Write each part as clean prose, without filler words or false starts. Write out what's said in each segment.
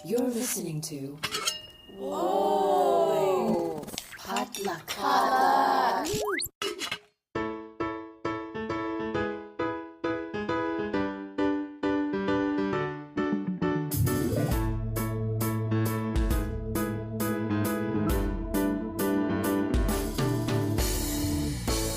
You're listening to Whoa! Potluck.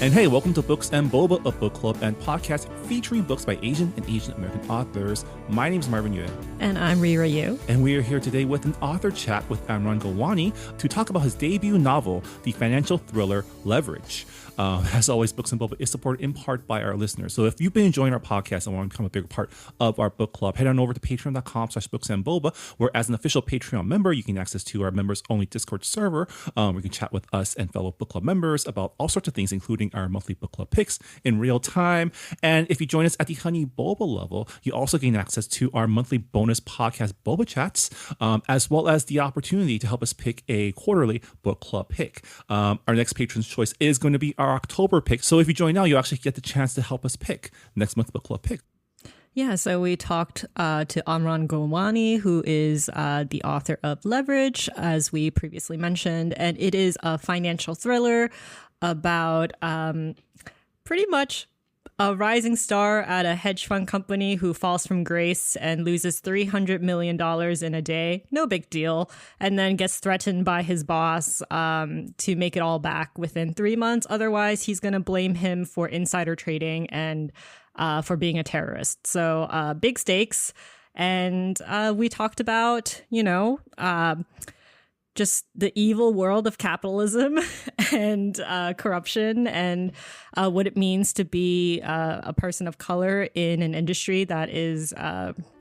And hey, welcome to Books and Boba, a book club and podcast featuring books by Asian and Asian American authors. My name is Marvin Yue. And I'm Rira Yu. And we are here today with an author chat with Amran Gowani to talk about his debut novel, the financial thriller Leverage. As always, Books and Boba is supported in part by our listeners. So if you've been enjoying our podcast and want to become a bigger part of our book club, head on over to patreon.com/booksandboba, where as an official Patreon member, you can access to our members-only Discord server, where you can chat with us and fellow book club members about all sorts of things, including our monthly book club picks in real time. And if you join us at the Honey Boba level, you also gain access to our monthly bonus podcast Boba Chats, as well as the opportunity to help us pick a quarterly book club pick. Our next patron's choice is going to be our October pick. So if you join now, you actually get the chance to help us pick next month's book club pick. Yeah, so we talked to Amran Gowani, who is the author of Leverage, as we previously mentioned. And it is a financial thriller about pretty much a rising star at a hedge fund company who falls from grace and loses $300 million in a day. No big deal. And then gets threatened by his boss to make it all back within 3 months. Otherwise, he's going to blame him for insider trading and for being a terrorist. So big stakes. And we talked about, just the evil world of capitalism and corruption and what it means to be a person of color in an industry that is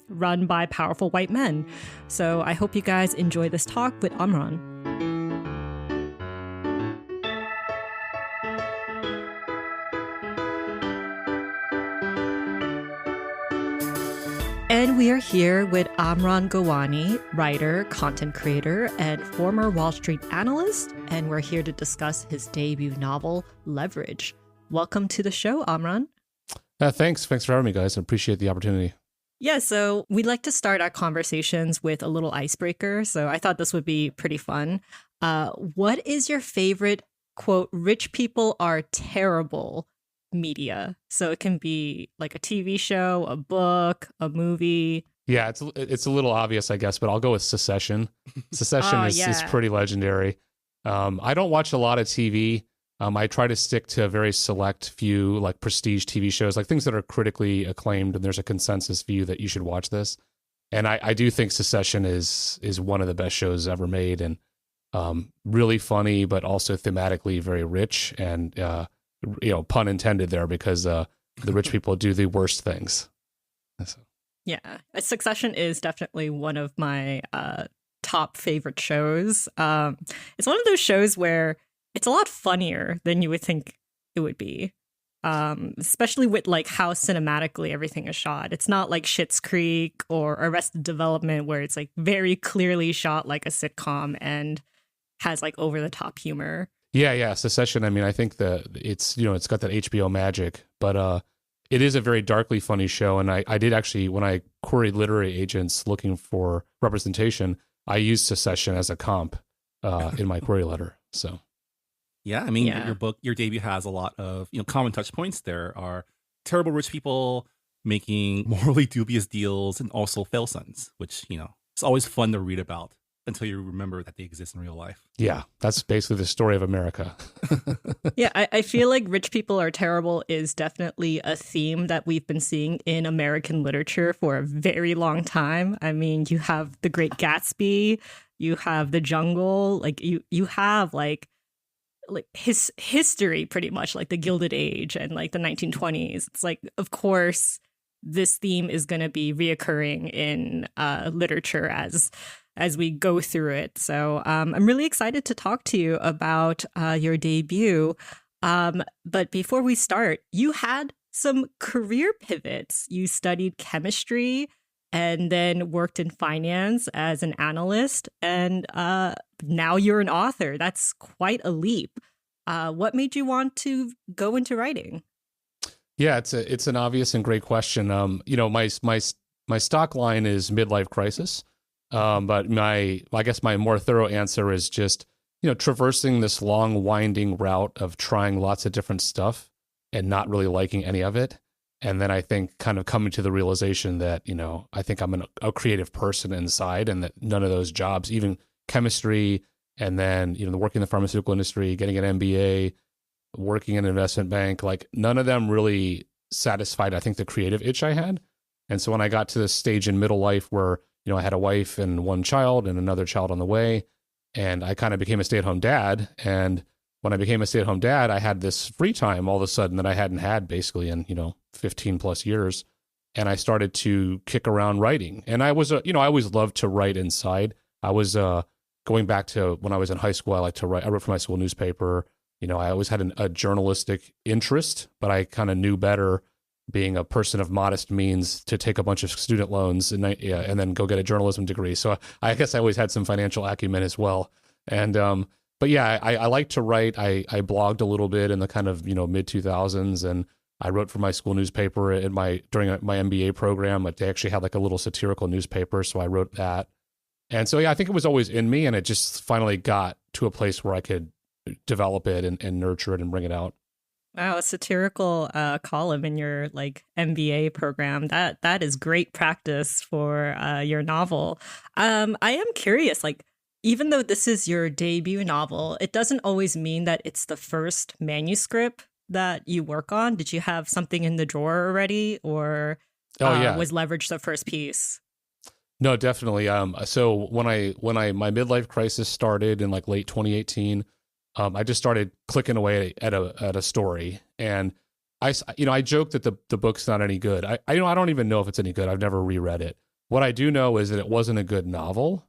run by powerful white men. So I hope you guys enjoy this talk with Amran. And we are here with Amran Gowani, writer, content creator, and former Wall Street analyst. And we're here to discuss his debut novel, Leverage. Welcome to the show, Amran. Thanks for having me, guys. I appreciate the opportunity. Yeah, so we'd like to start our conversations with a little icebreaker. So I thought this would be pretty fun. What is your favorite, quote, rich people are terrible media? So it can be like a TV show, a book, a movie. Yeah, it's a little obvious, I guess, but I'll go with Secession. Secession is pretty legendary. I don't watch a lot of TV. I try to stick to a very select few like prestige TV shows, like things that are critically acclaimed and there's a consensus view that you should watch this. And I do think Secession is one of the best shows ever made, and really funny, but also thematically very rich and pun intended there, because the rich people do the worst things. So. Yeah, Succession is definitely one of my top favorite shows. It's one of those shows where it's a lot funnier than you would think it would be, especially with like how cinematically everything is shot. It's not like Schitt's Creek or Arrested Development, where it's like very clearly shot like a sitcom and has like over the top humor. Yeah. Secession. I mean, I think that it's got that HBO magic, but it is a very darkly funny show. And I did actually, when I queried literary agents looking for representation, I used Secession as a comp in my query letter. So. Yeah, I mean, your debut has a lot of common touch points. There are terrible rich people making morally dubious deals, and also fail sons, which it's always fun to read about until you remember that they exist in real life. Yeah, that's basically the story of America. Yeah, I feel like rich people are terrible is definitely a theme that we've been seeing in American literature for a very long time. I mean, you have The Great Gatsby, you have The Jungle, like you have like his history pretty much, like the Gilded Age and like the 1920s. It's like, of course, this theme is going to be reoccurring in literature as we go through it. So I'm really excited to talk to you about your debut. But before we start, you had some career pivots. You studied chemistry and then worked in finance as an analyst. And now you're an author. That's quite a leap. What made you want to go into writing? Yeah, it's an obvious and great question. My stock line is midlife crisis. But I guess my more thorough answer is just, traversing this long, winding route of trying lots of different stuff and not really liking any of it. And then I think kind of coming to the realization that, I think I'm a creative person inside, and that none of those jobs, even chemistry, and then, working in the pharmaceutical industry, getting an MBA, working in an investment bank, like none of them really satisfied, I think, the creative itch I had. And so when I got to this stage in middle life where, I had a wife and one child and another child on the way, and I kind of became a stay-at-home dad. And when I became a stay-at-home dad, I had this free time all of a sudden that I hadn't had basically in, 15 plus years. And I started to kick around writing. And I was, I always loved to write inside. I was going back to when I was in high school, I liked to write. I wrote for my school newspaper. I always had a journalistic interest, but I kind of knew better, being a person of modest means, to take a bunch of student loans and then go get a journalism degree. So I guess I always had some financial acumen as well. And but yeah, I like to write. I blogged a little bit in the kind of mid 2000s, and I wrote for my school newspaper during my MBA program. But they actually had like a little satirical newspaper, so I wrote that. And so yeah, I think it was always in me, and it just finally got to a place where I could develop it and nurture it and bring it out. Wow, a satirical column in your MBA program. That is great practice for your novel. I am curious, even though this is your debut novel, it doesn't always mean that it's the first manuscript that you work on. Did you have something in the drawer already, or was Leverage the first piece? No, definitely. So when my midlife crisis started in late 2018. I just started clicking away at a story, and I joke that the book's not any good. I don't even know if it's any good. I've never reread it. What I do know is that it wasn't a good novel.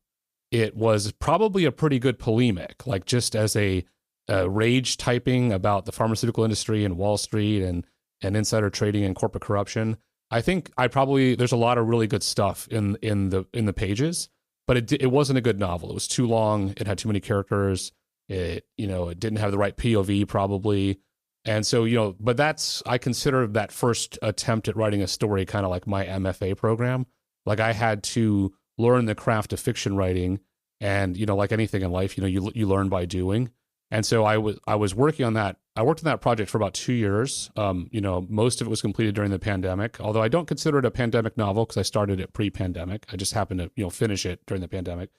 It was probably a pretty good polemic, just as a rage typing about the pharmaceutical industry and Wall Street and insider trading and corporate corruption. I think there's a lot of really good stuff in the pages, but it wasn't a good novel. It was too long. It had too many characters. It didn't have the right POV probably. And so, but I consider that first attempt at writing a story kind of like my MFA program. I had to learn the craft of fiction writing, and, like anything in life, you learn by doing. And so I was working on that. I worked on that project for about 2 years. Most of it was completed during the pandemic, although I don't consider it a pandemic novel because I started it pre-pandemic. I just happened to, finish it during the pandemic.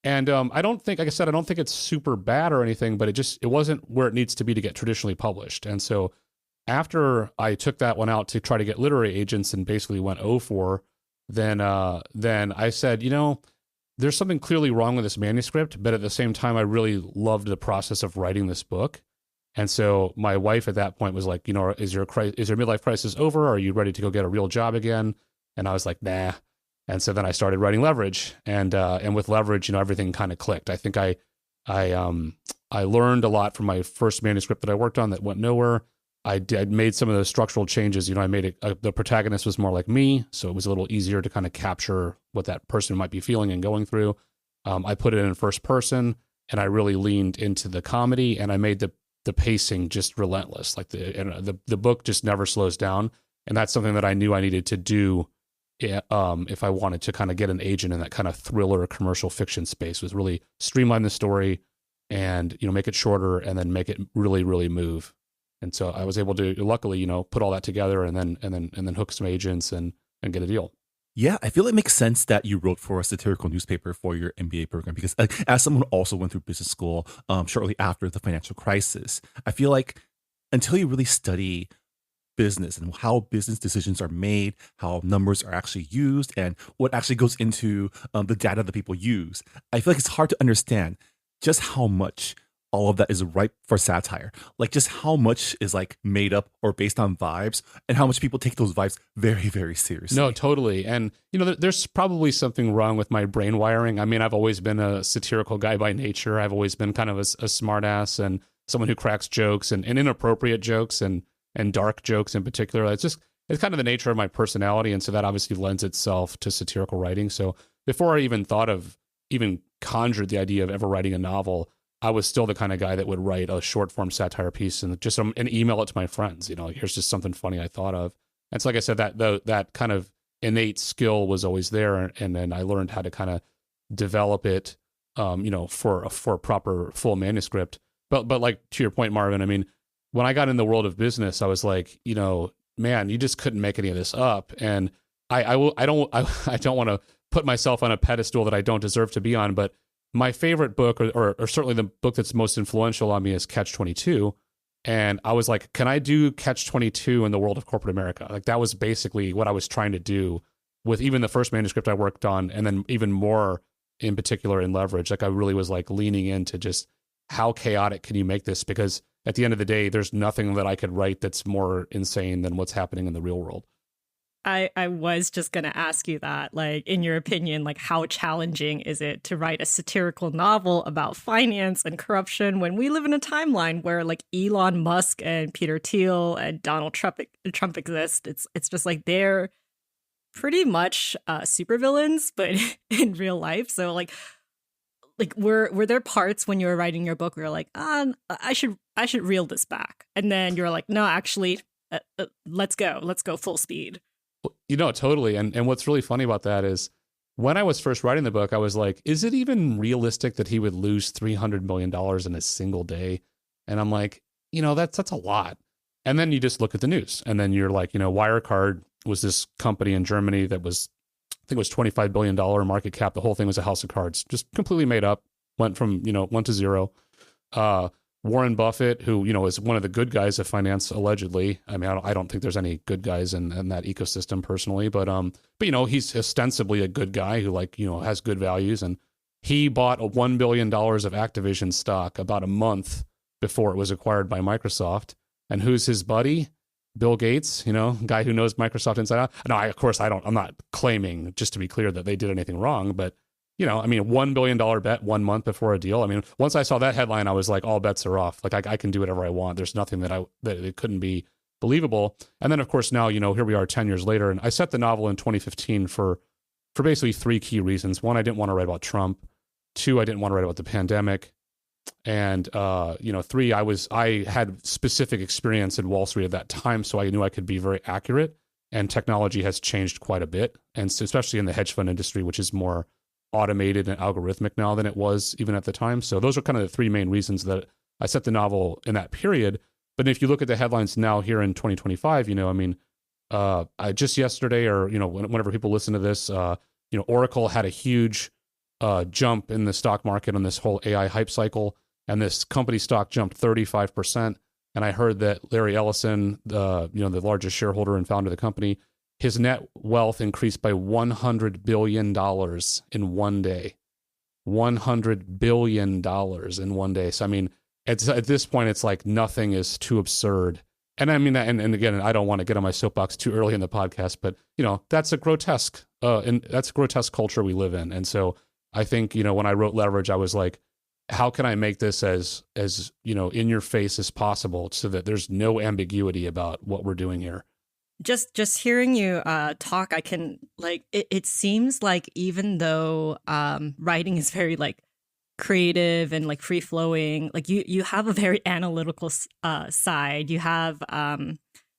And I don't think, like I said, I don't think it's super bad or anything, but it wasn't where it needs to be to get traditionally published. And so after I took that one out to try to get literary agents and basically went 0 then I said, there's something clearly wrong with this manuscript, but at the same time, I really loved the process of writing this book. And so my wife at that point was like, is your midlife crisis over? Are you ready to go get a real job again? And I was like, nah. And so then I started writing Leverage, and with Leverage, everything kind of clicked. I think I learned a lot from my first manuscript that I worked on that went nowhere. I made some of those structural changes. I made it, the protagonist was more like me, so it was a little easier to kind of capture what that person might be feeling and going through. I put it in first person, and I really leaned into the comedy, and I made the pacing just relentless. The book just never slows down, and that's something that I knew I needed to do if I wanted to kind of get an agent in that kind of thriller commercial fiction space, was really streamline the story and make it shorter and then make it really, really move. And so I was able to luckily put all that together and then hook some agents and get a deal. Yeah, I feel it makes sense that you wrote for a satirical newspaper for your MBA program, because as someone who also went through business school shortly after the financial crisis, I feel like until you really study business and how business decisions are made, how numbers are actually used, and what actually goes into the data that people use, I feel like it's hard to understand just how much all of that is ripe for satire. Just how much is made up or based on vibes, and how much people take those vibes very, very seriously. No, totally. And, there's probably something wrong with my brain wiring. I mean, I've always been a satirical guy by nature. I've always been kind of a smart ass and someone who cracks jokes and inappropriate jokes and dark jokes in particular. It's kind of the nature of my personality. And so that obviously lends itself to satirical writing. So before I even conjured the idea of ever writing a novel, I was still the kind of guy that would write a short form satire piece and just and email it to my friends. Here's just something funny I thought of. And so, like I said, that kind of innate skill was always there. And then I learned how to kind of develop it, for a proper full manuscript. But like to your point, Marvin, I mean, when I got in the world of business, I was like, man, you just couldn't make any of this up. And I don't want to put myself on a pedestal that I don't deserve to be on. But my favorite book, or certainly the book that's most influential on me, is Catch-22. And I was like, can I do Catch-22 in the world of corporate America? Like that was basically what I was trying to do with even the first manuscript I worked on, and then even more in particular in Leverage. Like I really was like leaning into just how chaotic can you make this? Because at the end of the day, there's nothing that I could write that's more insane than what's happening in the real world. I was just going to ask you that, like, in your opinion, like, how challenging is it to write a satirical novel about finance and corruption when we live in a timeline where, like, Elon Musk and Peter Thiel and Donald Trump exist? It's just like they're pretty much supervillains, but in real life. So, like were there parts when you were writing your book where you're like, I should reel this back, and then you're like, no, actually, let's go full speed. Totally. And what's really funny about that is when I was first writing the book, I was like, is it even realistic that he would lose $300 million in a single day? And I'm like, that's a lot. And then you just look at the news, and then you're like, Wirecard was this company in Germany that was, I think it was $25 billion market cap. The whole thing was a house of cards, just completely made up, went from, 1 to 0. Warren Buffett, who, is one of the good guys of finance, allegedly. I mean, I don't think there's any good guys in that ecosystem personally, but he's ostensibly a good guy who has good values. And he bought $1 billion of Activision stock about a month before it was acquired by Microsoft. And who's his buddy? Bill Gates, guy who knows Microsoft inside out. No, I'm not claiming, just to be clear, that they did anything wrong, but $1 billion bet 1 month before a deal. I mean, once I saw that headline, I was like, all bets are off. Like I can do whatever I want. There's nothing that it couldn't be believable. And then of course now, here we are 10 years later, and I set the novel in 2015 for basically 3 key reasons. 1, I didn't want to write about Trump. 2, I didn't want to write about the pandemic. And 3, I had specific experience in Wall Street at that time, so I knew I could be very accurate. And technology has changed quite a bit, and so especially in the hedge fund industry, which is more automated and algorithmic now than it was even at the time. So those are kind of the 3 main reasons that I set the novel in that period. But if you look at the headlines now here in 2025, I just yesterday, or whenever people listen to this, Oracle had a huge jump in the stock market on this whole AI hype cycle, and this company stock jumped 35%. And I heard that Larry Ellison, the largest shareholder and founder of the company, his net wealth increased by $100 billion in one day. $100 billion in one day. So, I mean, at this point, it's like nothing is too absurd. And I mean, and again, I don't want to get on my soapbox too early in the podcast, but, that's a grotesque, culture we live in. And so I think, when I wrote Leverage, I was like, how can I make this as in your face as possible so that there's no ambiguity about what we're doing here? Just hearing you talk, I can it seems like even though writing is very creative and free flowing, you have a very analytical side. You have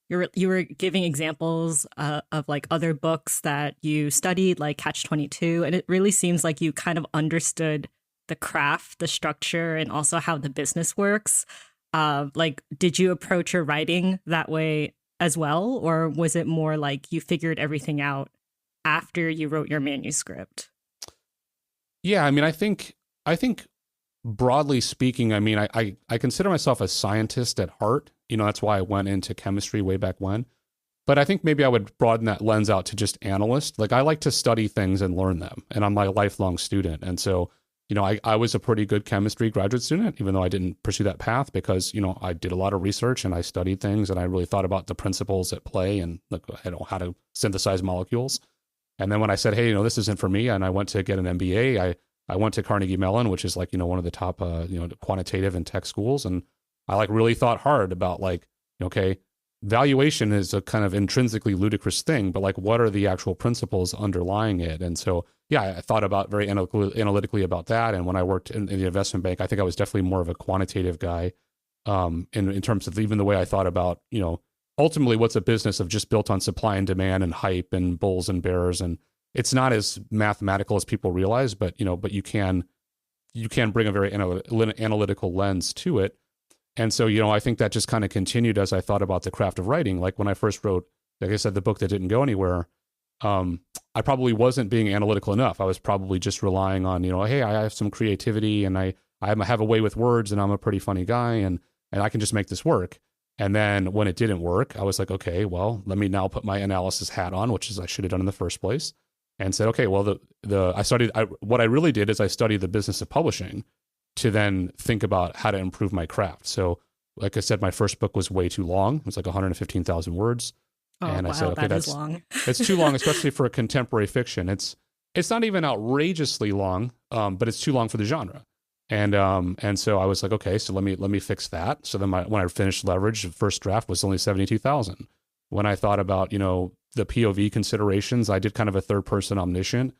you were giving examples of other books that you studied, like Catch-22, and it really seems like you kind of understood the craft, the structure, and also how the business works. Did you approach your writing that way as well, or was it more like you figured everything out after you wrote your manuscript? Yeah, I mean, I think broadly speaking, I mean, I consider myself a scientist at heart. That's why I went into chemistry way back when. But I think maybe I would broaden that lens out to just analyst. I like to study things and learn them, and I'm a lifelong student. And so, I was a pretty good chemistry graduate student, even though I didn't pursue that path because, I did a lot of research and I studied things and I really thought about the principles at play and how to synthesize molecules. And then when I said, hey, this isn't for me, and I went to get an MBA, I went to Carnegie Mellon, which is one of the top, quantitative and tech schools. And I really thought hard about okay, valuation is a kind of intrinsically ludicrous thing, but what are the actual principles underlying it? And so, yeah, I thought about very analytically about that. And when I worked in the investment bank, I think I was definitely more of a quantitative guy in terms of even the way I thought about, ultimately what's a business of just built on supply and demand and hype and bulls and bears. And it's not as mathematical as people realize, but you can bring a very analytical lens to it. And so, I think that just kind of continued as I thought about the craft of writing. Like when I first wrote, like I said, the book that didn't go anywhere, I probably wasn't being analytical enough. I was probably just relying on, hey, I have some creativity and I have a way with words and I'm a pretty funny guy and I can just make this work. And then when it didn't work, I was like, okay, well, let me now put my analysis hat on, which is I should have done in the first place, and said, okay, well, what I really did is I studied the business of publishing to then think about how to improve my craft. So like I said, my first book was way too long. It was like 115,000 words. Oh, and wow, I said, okay, that's long. It's too long, especially for a contemporary fiction. It's not even outrageously long, but it's too long for the genre. And so I was like, okay, so let me fix that. So then when I finished Leverage, the first draft was only 72,000. When I thought about, the POV considerations, I did kind of a third person omniscient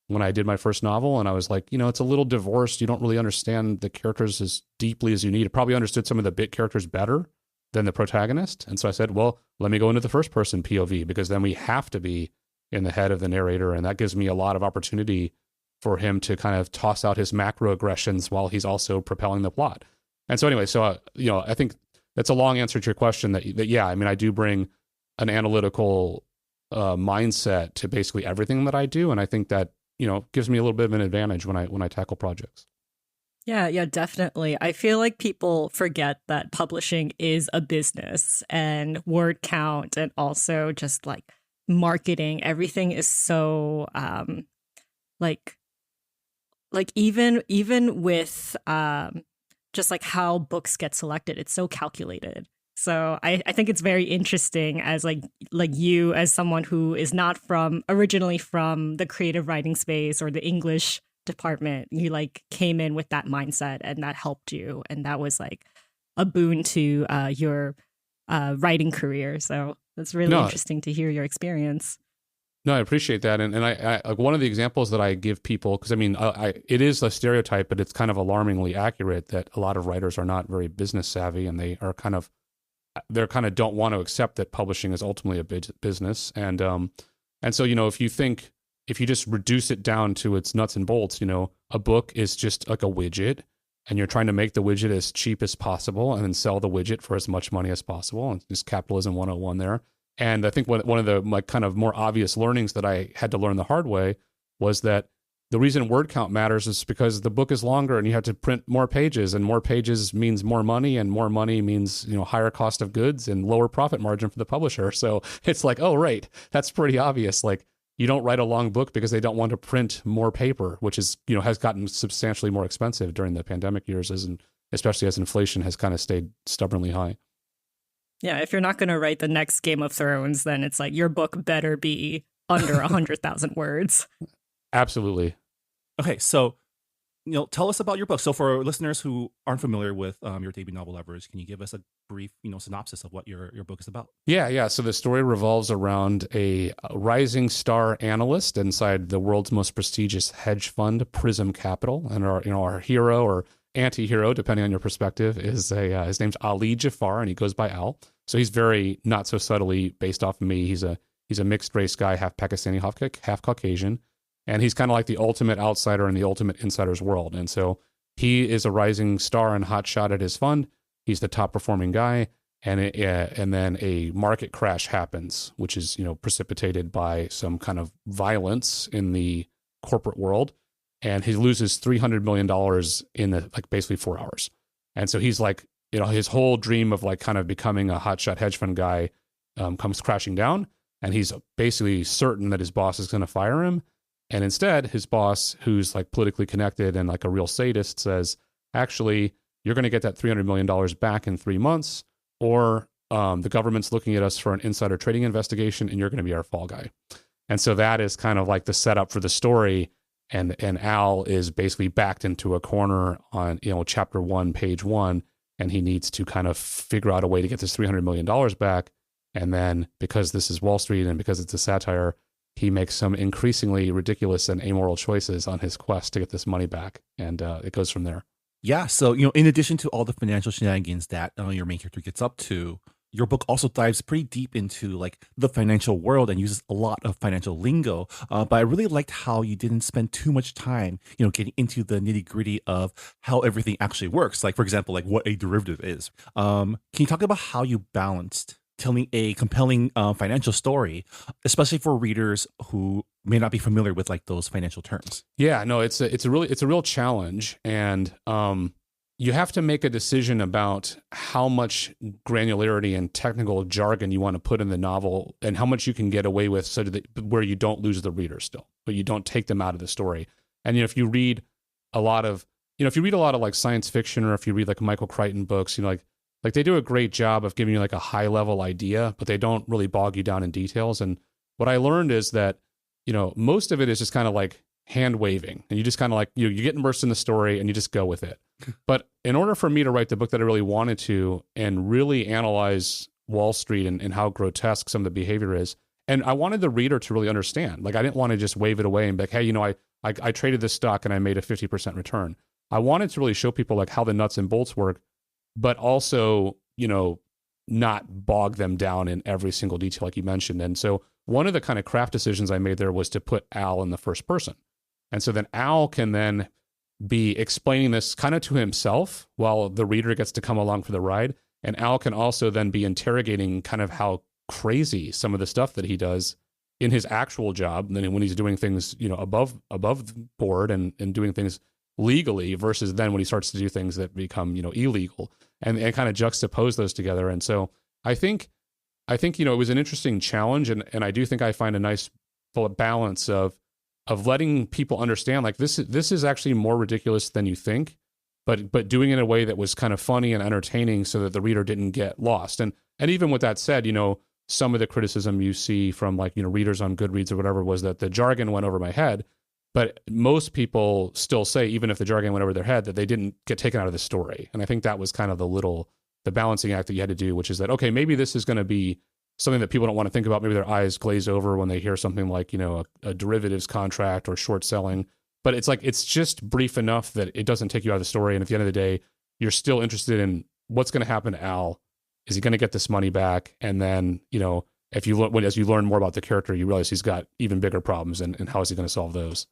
when I did my first novel. And I was like, it's a little divorced. You don't really understand the characters as deeply as you need. I probably understood some of the bit characters better than the protagonist. And so I said, well, let me go into the first person POV, because then we have to be in the head of the narrator. And that gives me a lot of opportunity for him to kind of toss out his macro aggressions while he's also propelling the plot. And so anyway, I think that's a long answer to your question that yeah, I mean, I do bring an analytical mindset to basically everything that I do. And I think that, gives me a little bit of an advantage when I tackle projects. Yeah, definitely. I feel like people forget that publishing is a business, and word count and also just like marketing, everything is so like even with just like how books get selected, it's so calculated. So I think it's very interesting as like you, as someone who is not originally from the creative writing space or the English department, you like came in with that mindset and that helped you, and that was like a boon to your writing career. So that's really interesting to hear your experience. No, I appreciate that. And I like one of the examples that I give people, because I mean, it is a stereotype, but it's kind of alarmingly accurate that a lot of writers are not very business savvy, and they don't want to accept that publishing is ultimately a business. And so, if you just reduce it down to its nuts and bolts, a book is just like a widget, and you're trying to make the widget as cheap as possible and then sell the widget for as much money as possible. And just capitalism 101 there. And I think one of the like kind of more obvious learnings that I had to learn the hard way was that the reason word count matters is because the book is longer and you have to print more pages, and more pages means more money, and more money means, higher cost of goods and lower profit margin for the publisher. So it's like, oh, right, that's pretty obvious. Like, you don't write a long book because they don't want to print more paper, which is, has gotten substantially more expensive during the pandemic years, especially as inflation has kind of stayed stubbornly high. Yeah, if you're not going to write the next Game of Thrones, then it's like your book better be under 100,000 words. Absolutely. Okay, so tell us about your book. So for listeners who aren't familiar with your debut novel, Leverage, can you give us a brief synopsis of what your book is about? Yeah. So the story revolves around a rising star analyst inside the world's most prestigious hedge fund, Prism Capital, and our hero, or anti-hero, depending on your perspective, is his name's Ali Jafar, and he goes by Al. So he's very not so subtly based off of me. He's a mixed race guy, half Pakistani, half Caucasian, and he's kind of like the ultimate outsider in the ultimate insider's world. And so he is a rising star and hotshot at his fund. He's the top performing guy, and then a market crash happens, which is precipitated by some kind of violence in the corporate world. And he loses $300 million in basically 4 hours. And so he's like, his whole dream of like kind of becoming a hotshot hedge fund guy comes crashing down. And he's basically certain that his boss is going to fire him. And instead, his boss, who's like politically connected and like a real sadist, says, actually, you're going to get that $300 million back in 3 months, or the government's looking at us for an insider trading investigation, and you're going to be our fall guy. And so that is kind of like the setup for the story. And Al is basically backed into a corner on, chapter 1, page 1, and he needs to kind of figure out a way to get this $300 million back. And then because this is Wall Street and because it's a satire, he makes some increasingly ridiculous and amoral choices on his quest to get this money back. And it goes from there. Yeah. So, in addition to all the financial shenanigans that your main character gets up to, your book also dives pretty deep into like the financial world and uses a lot of financial lingo. But I really liked how you didn't spend too much time, getting into the nitty gritty of how everything actually works. Like, for example, like what a derivative is. Can you talk about how you balanced telling a compelling financial story, especially for readers who may not be familiar with like those financial terms? Yeah, no, it's a real challenge, and you have to make a decision about how much granularity and technical jargon you want to put in the novel, and how much you can get away with, so that where you don't lose the reader still, but you don't take them out of the story. And if you read a lot of like science fiction, or if you read like Michael Crichton books, like they do a great job of giving you like a high level idea, but they don't really bog you down in details. And what I learned is that, most of it is just kind of like hand waving, and you just kind of like, you get immersed in the story and you just go with it. But in order for me to write the book that I really wanted to, and really analyze Wall Street and how grotesque some of the behavior is, and I wanted the reader to really understand, like I didn't want to just wave it away and be like, hey, I traded this stock and I made a 50% return. I wanted to really show people like how the nuts and bolts work, but also, not bog them down in every single detail like you mentioned. And so one of the kind of craft decisions I made there was to put Al in the first person. And so then Al can then be explaining this kind of to himself while the reader gets to come along for the ride. And Al can also then be interrogating kind of how crazy some of the stuff that he does in his actual job, and then when he's doing things, above board and doing things legally, versus then when he starts to do things that become, illegal, and kind of juxtapose those together. And so I think, it was an interesting challenge, and I do think I find a nice balance of letting people understand, like, this is actually more ridiculous than you think, but doing it in a way that was kind of funny and entertaining, so that the reader didn't get lost. And even with that said, some of the criticism you see from readers on Goodreads or whatever was that the jargon went over my head. But most people still say, even if the jargon went over their head, that they didn't get taken out of the story. And I think that was kind of the balancing act that you had to do, which is that, okay, maybe this is going to be something that people don't want to think about. Maybe their eyes glaze over when they hear something like, a derivatives contract or short selling. But it's like, it's just brief enough that it doesn't take you out of the story. And at the end of the day, you're still interested in what's going to happen to Al. Is he going to get this money back? And then, as you learn more about the character, you realize he's got even bigger problems, and how is he going to solve those?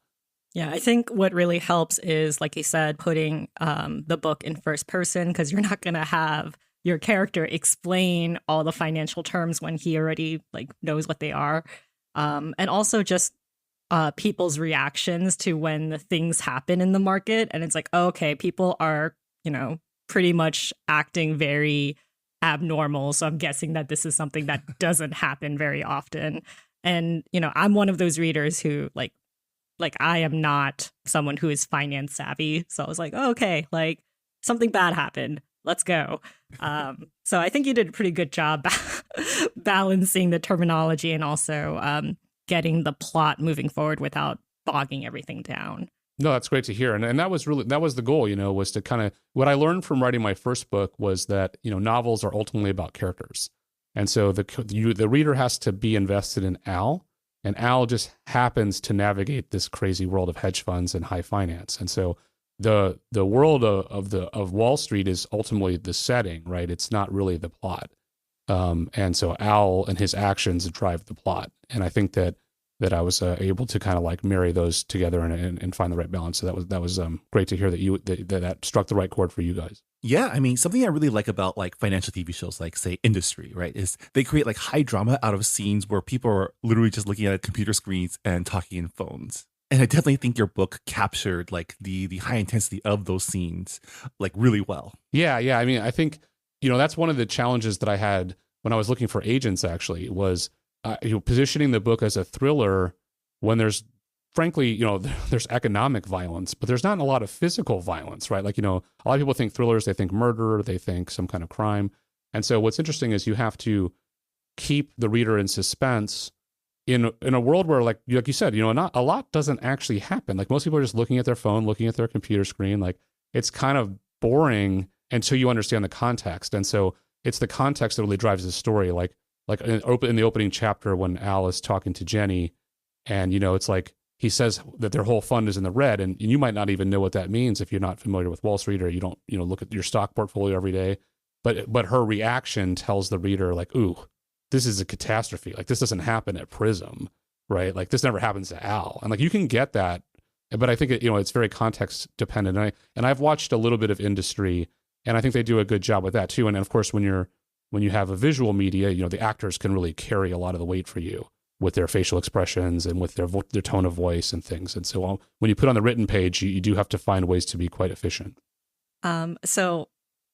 Yeah, I think what really helps is, like you said, putting the book in first person, because you're not going to have your character explain all the financial terms when he already knows what they are. And also just people's reactions to when the things happen in the market. And it's like, okay, people are, pretty much acting very abnormal. So I'm guessing that this is something that doesn't happen very often. And, I'm one of those readers who like I am not someone who is finance savvy. So I was like, oh, okay, something bad happened. Let's go. So I think you did a pretty good job balancing the terminology and also getting the plot moving forward without bogging everything down. No, that's great to hear. And that was the goal, was to kind of, what I learned from writing my first book was that, novels are ultimately about characters. And so the reader has to be invested in Al. And Al just happens to navigate this crazy world of hedge funds and high finance. And so the world of Wall Street is ultimately the setting, right? It's not really the plot. And so Al and his actions drive the plot. And I think that I was able to kind of marry those together and find the right balance. So that was great to hear that struck the right chord for you guys. Yeah, I mean, something I really like about financial TV shows, say Industry, right, is they create high drama out of scenes where people are literally just looking at computer screens and talking in phones. And I definitely think your book captured the high intensity of those scenes really well. Yeah. I mean, I think that's one of the challenges that I had when I was looking for agents. Actually, was positioning the book as a thriller when there's, frankly, there's economic violence, but there's not a lot of physical violence, right? A lot of people think thrillers, they think murder, they think some kind of crime. And so what's interesting is you have to keep the reader in suspense in a world where, like you said, not a lot doesn't actually happen. Most people are just looking at their phone, looking at their computer screen. It's kind of boring until you understand the context. And so it's the context that really drives the story. In the opening chapter when Al is talking to Jenny, and it's he says that their whole fund is in the red, and you might not even know what that means if you're not familiar with Wall Street, or you don't look at your stock portfolio every day. but her reaction tells the reader like, ooh, this is a catastrophe. Like this doesn't happen at Prism, right? Like this never happens to Al. And like you can get that, but I think it's very context dependent. And I've watched a little bit of Industry, and I think they do a good job with that too. And of course, when you have a visual media, the actors can really carry a lot of the weight for you with their facial expressions and with their tone of voice and things. And so when you put on the written page, you do have to find ways to be quite efficient. So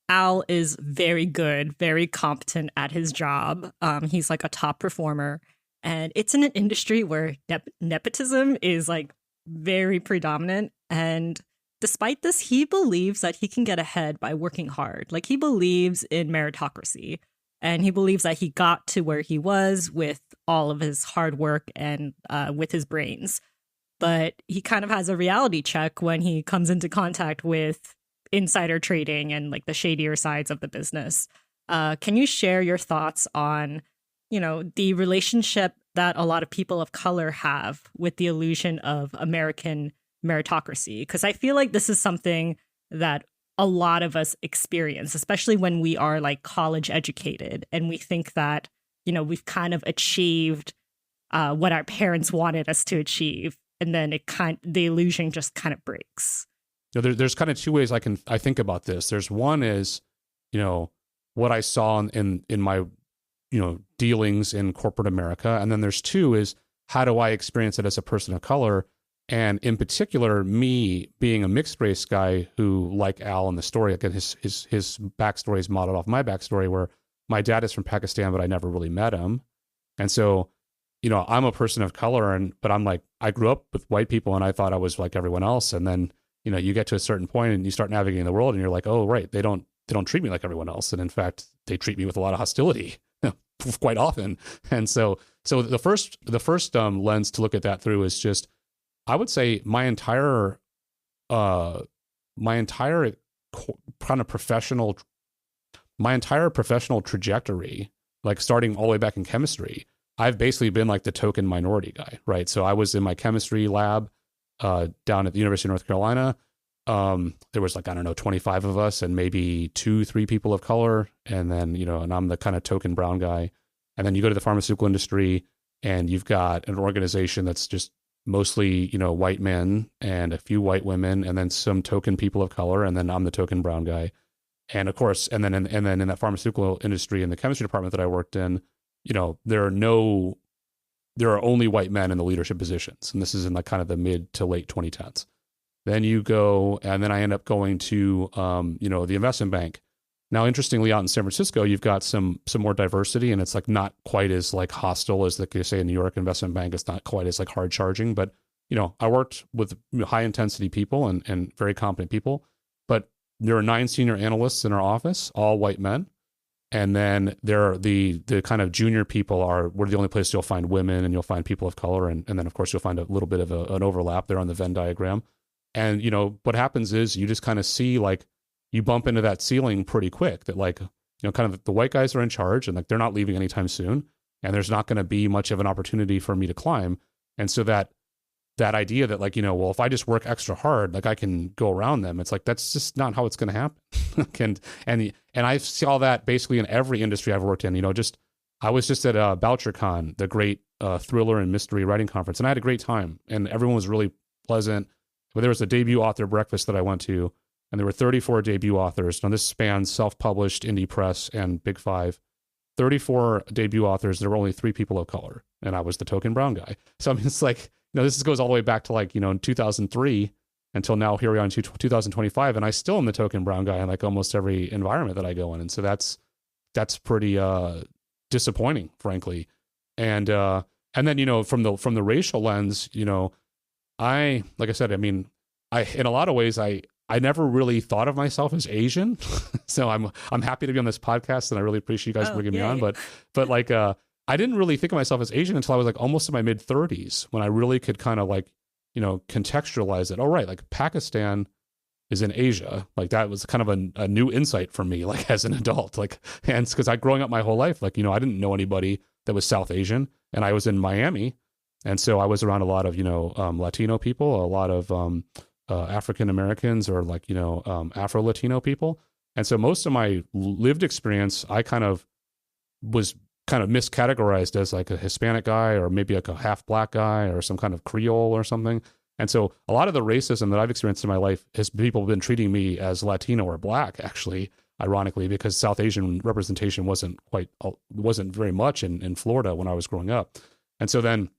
Al is very good, very competent at his job. He's like a top performer, and it's in an industry where nepotism is like very predominant. And despite this, he believes that he can get ahead by working hard. Like he believes in meritocracy, and he believes that he got to where he was with all of his hard work and with his brains. But he kind of has a reality check when he comes into contact with insider trading and like the shadier sides of the business. Can you share your thoughts on, the relationship that a lot of people of color have with the illusion of American meritocracy? Because I feel like this is something that a lot of us experience, especially when we are like college educated and we think that, we've kind of achieved what our parents wanted us to achieve. And then the illusion just kind of breaks. There's kind of two ways I think about this. There's one is, what I saw in my, dealings in corporate America. And then there's two is, how do I experience it as a person of color? And in particular, me being a mixed race guy who, like Al in the story, again, his backstory is modeled off my backstory, where my dad is from Pakistan, but I never really met him. And so, I'm a person of color, but I'm like, I grew up with white people and I thought I was like everyone else. And then, you get to a certain point and you start navigating the world and you're like, oh, right, they don't treat me like everyone else. And in fact, they treat me with a lot of hostility quite often. And so the first lens to look at that through is just, I would say my entire kind of professional trajectory, like starting all the way back in chemistry, I've basically been like the token minority guy, right? So I was in my chemistry lab down at the University of North Carolina. There was like, I don't know, 25 of us and maybe 2-3 people of color. And then, and I'm the kind of token brown guy. And then you go to the pharmaceutical industry and you've got an organization that's just mostly, white men and a few white women and then some token people of color. And then I'm the token brown guy. And of course, and then in that pharmaceutical industry in the chemistry department that I worked in, there are only white men in the leadership positions. And this is in like kind of the mid to late 2010s. Then you go, and then I end up going to, the investment bank. Now, interestingly, out in San Francisco, you've got some more diversity, and it's like not quite as like hostile as like you say in New York investment bank. It's not quite as like hard charging, but I worked with high intensity people and very competent people. But there are 9 senior analysts in our office, all white men. And then there are the kind of junior people we're the only place you'll find women and you'll find people of color. And then, of course, you'll find a little bit of an overlap there on the Venn diagram. And, what happens is you just kind of see like you bump into that ceiling pretty quick that like, kind of the white guys are in charge and like they're not leaving anytime soon. And there's not going to be much of an opportunity for me to climb. And so that idea that like, well, if I just work extra hard, like I can go around them. It's like, that's just not how it's going to happen. and I saw that basically in every industry I've worked in, I was just at BoucherCon, the great thriller and mystery writing conference. And I had a great time and everyone was really pleasant. But there was a debut author breakfast that I went to, and there were 34 debut authors. Now this spans self-published, indie press, and Big Five. 34 debut authors. There were only 3 people of color, and I was the token brown guy. So I mean, it's like, this goes all the way back to like, in 2003 until now. Here we are in 2025, and I still am the token brown guy in like almost every environment that I go in, and so that's pretty disappointing, frankly. And then from the racial lens, like I said, I mean, in a lot of ways, I never really thought of myself as Asian. So I'm happy to be on this podcast and I really appreciate you guys bringing me on. But like, I didn't really think of myself as Asian until I was like almost in my mid 30s when I really could kind of like, contextualize it. Oh, right. Like Pakistan is in Asia. Like that was kind of a new insight for me, like as an adult, like, and it's because growing up my whole life, like, I didn't know anybody that was South Asian and I was in Miami. And so I was around a lot of, Latino people, a lot of African Americans or like, Afro-Latino people. And so most of my lived experience, I was kind of miscategorized as like a Hispanic guy, or maybe like a half black guy, or some kind of Creole or something. And so a lot of the racism that I've experienced in my life is people have been treating me as Latino or black, actually, ironically, because South Asian representation wasn't very much in Florida when I was growing up. And so then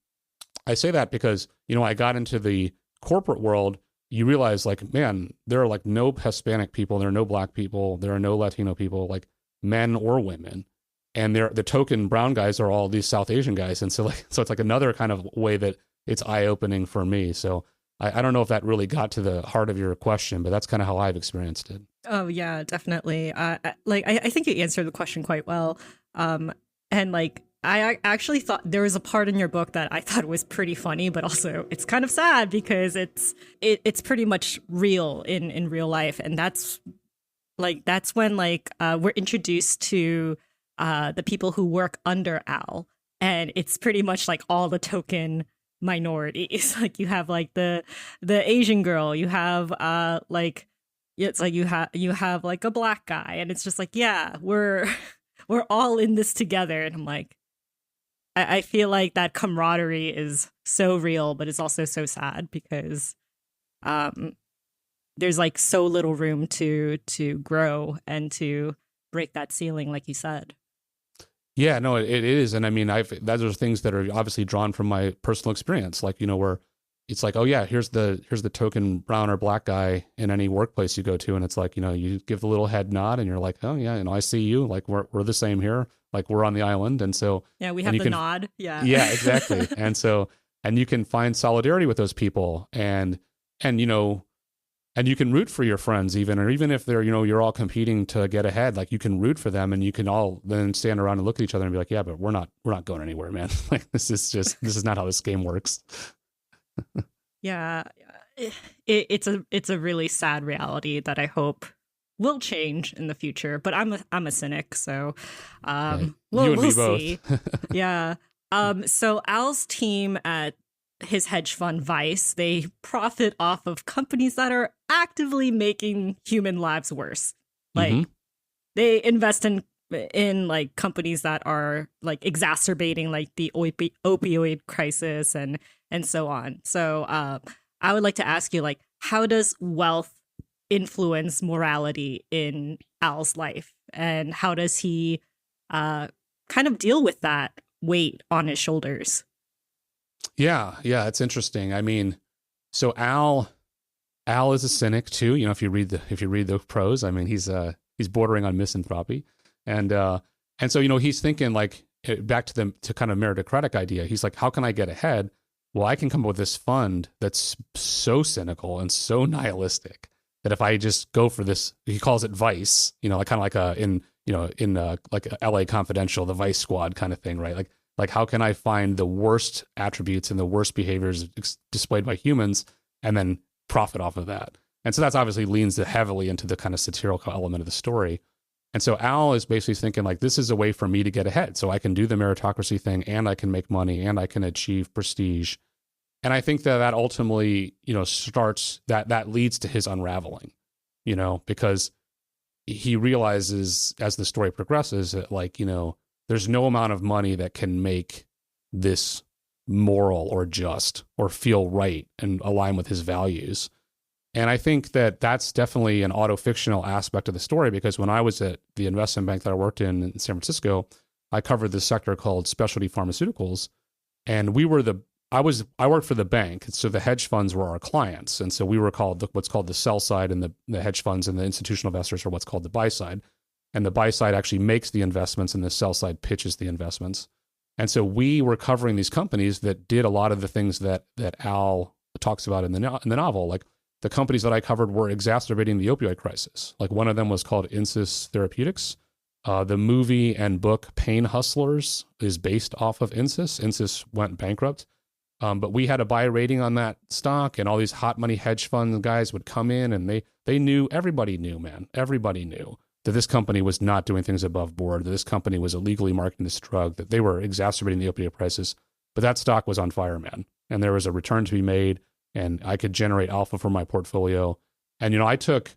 I say that because, I got into the corporate world. You realize, like, man, there are like no Hispanic people, there are no black people, there are no Latino people, like men or women. And the token brown guys are all these South Asian guys. And so it's like another kind of way that it's eye-opening for me. So I don't know if that really got to the heart of your question, but that's kind of how I've experienced it. Oh, yeah, definitely. I think you answered the question quite well. And like, I actually thought there was a part in your book that I thought was pretty funny, but also it's kind of sad because it's pretty much real in real life. And that's when we're introduced to the people who work under Al. And it's pretty much like all the token minorities. Like you have like the Asian girl, you have it's like you have like a black guy, and it's just like, yeah, we're all in this together. And I'm like, I feel like that camaraderie is so real, but it's also so sad because there's like so little room to grow and to break that ceiling, like you said. Yeah, no, it is. And I mean, those are things that are obviously drawn from my personal experience. Like, where it's like, oh yeah, here's the token brown or black guy in any workplace you go to. And it's like, you give the little head nod and you're like, oh yeah, I see you. Like we're the same here. Like we're on the island. And so, yeah, we have the nod. Yeah. Yeah, exactly. and you can find solidarity with those people and you can root for your friends even if they're, you're all competing to get ahead, like you can root for them and you can all then stand around and look at each other and be like, yeah, but we're not going anywhere, man. Like this is not how this game works. Yeah. It's a really sad reality that I hope will change in the future, but I'm a cynic. So, we'll see. Yeah. So Al's team at his hedge fund Vice, they profit off of companies that are actively making human lives worse. Like they invest in like companies that are like exacerbating like the opioid crisis and so on. So I would like to ask you, like, how does wealth influence morality in Al's life, and how does he kind of deal with that weight on his shoulders? Yeah, it's interesting. I mean, so Al is a cynic too. If you read the prose, I mean, he's bordering on misanthropy, and so he's thinking like back to kind of meritocratic idea. He's like, how can I get ahead? Well, I can come up with this fund that's so cynical and so nihilistic that if I just go for this, he calls it Vice. Like kind of like in like LA Confidential, the Vice Squad kind of thing, right? Like how can I find the worst attributes and the worst behaviors displayed by humans and then profit off of that? And so that's obviously leans heavily into the kind of satirical element of the story. And so Al is basically thinking like, this is a way for me to get ahead. So I can do the meritocracy thing and I can make money and I can achieve prestige. And I think that ultimately, starts that leads to his unraveling, because he realizes as the story progresses that like, there's no amount of money that can make this moral or just or feel right and align with his values. And I think that that's definitely an autofictional aspect of the story, because when I was at the investment bank that I worked in San Francisco, I covered this sector called specialty pharmaceuticals. And I worked for the bank. So the hedge funds were our clients. And so we were called what's called the sell side, and the hedge funds and the institutional investors are what's called the buy side. And the buy side actually makes the investments and the sell side pitches the investments. And so we were covering these companies that did a lot of the things that Al talks about in the novel. Like the companies that I covered were exacerbating the opioid crisis. Like one of them was called Insys Therapeutics. The movie and book Pain Hustlers is based off of Insys. Insys went bankrupt. But we had a buy rating on that stock, and all these hot money hedge fund guys would come in, and they knew, everybody knew that this company was not doing things above board, that this company was illegally marketing this drug, that they were exacerbating the opioid crisis. But that stock was on fire, man. And there was a return to be made, and I could generate alpha from my portfolio. And, I took,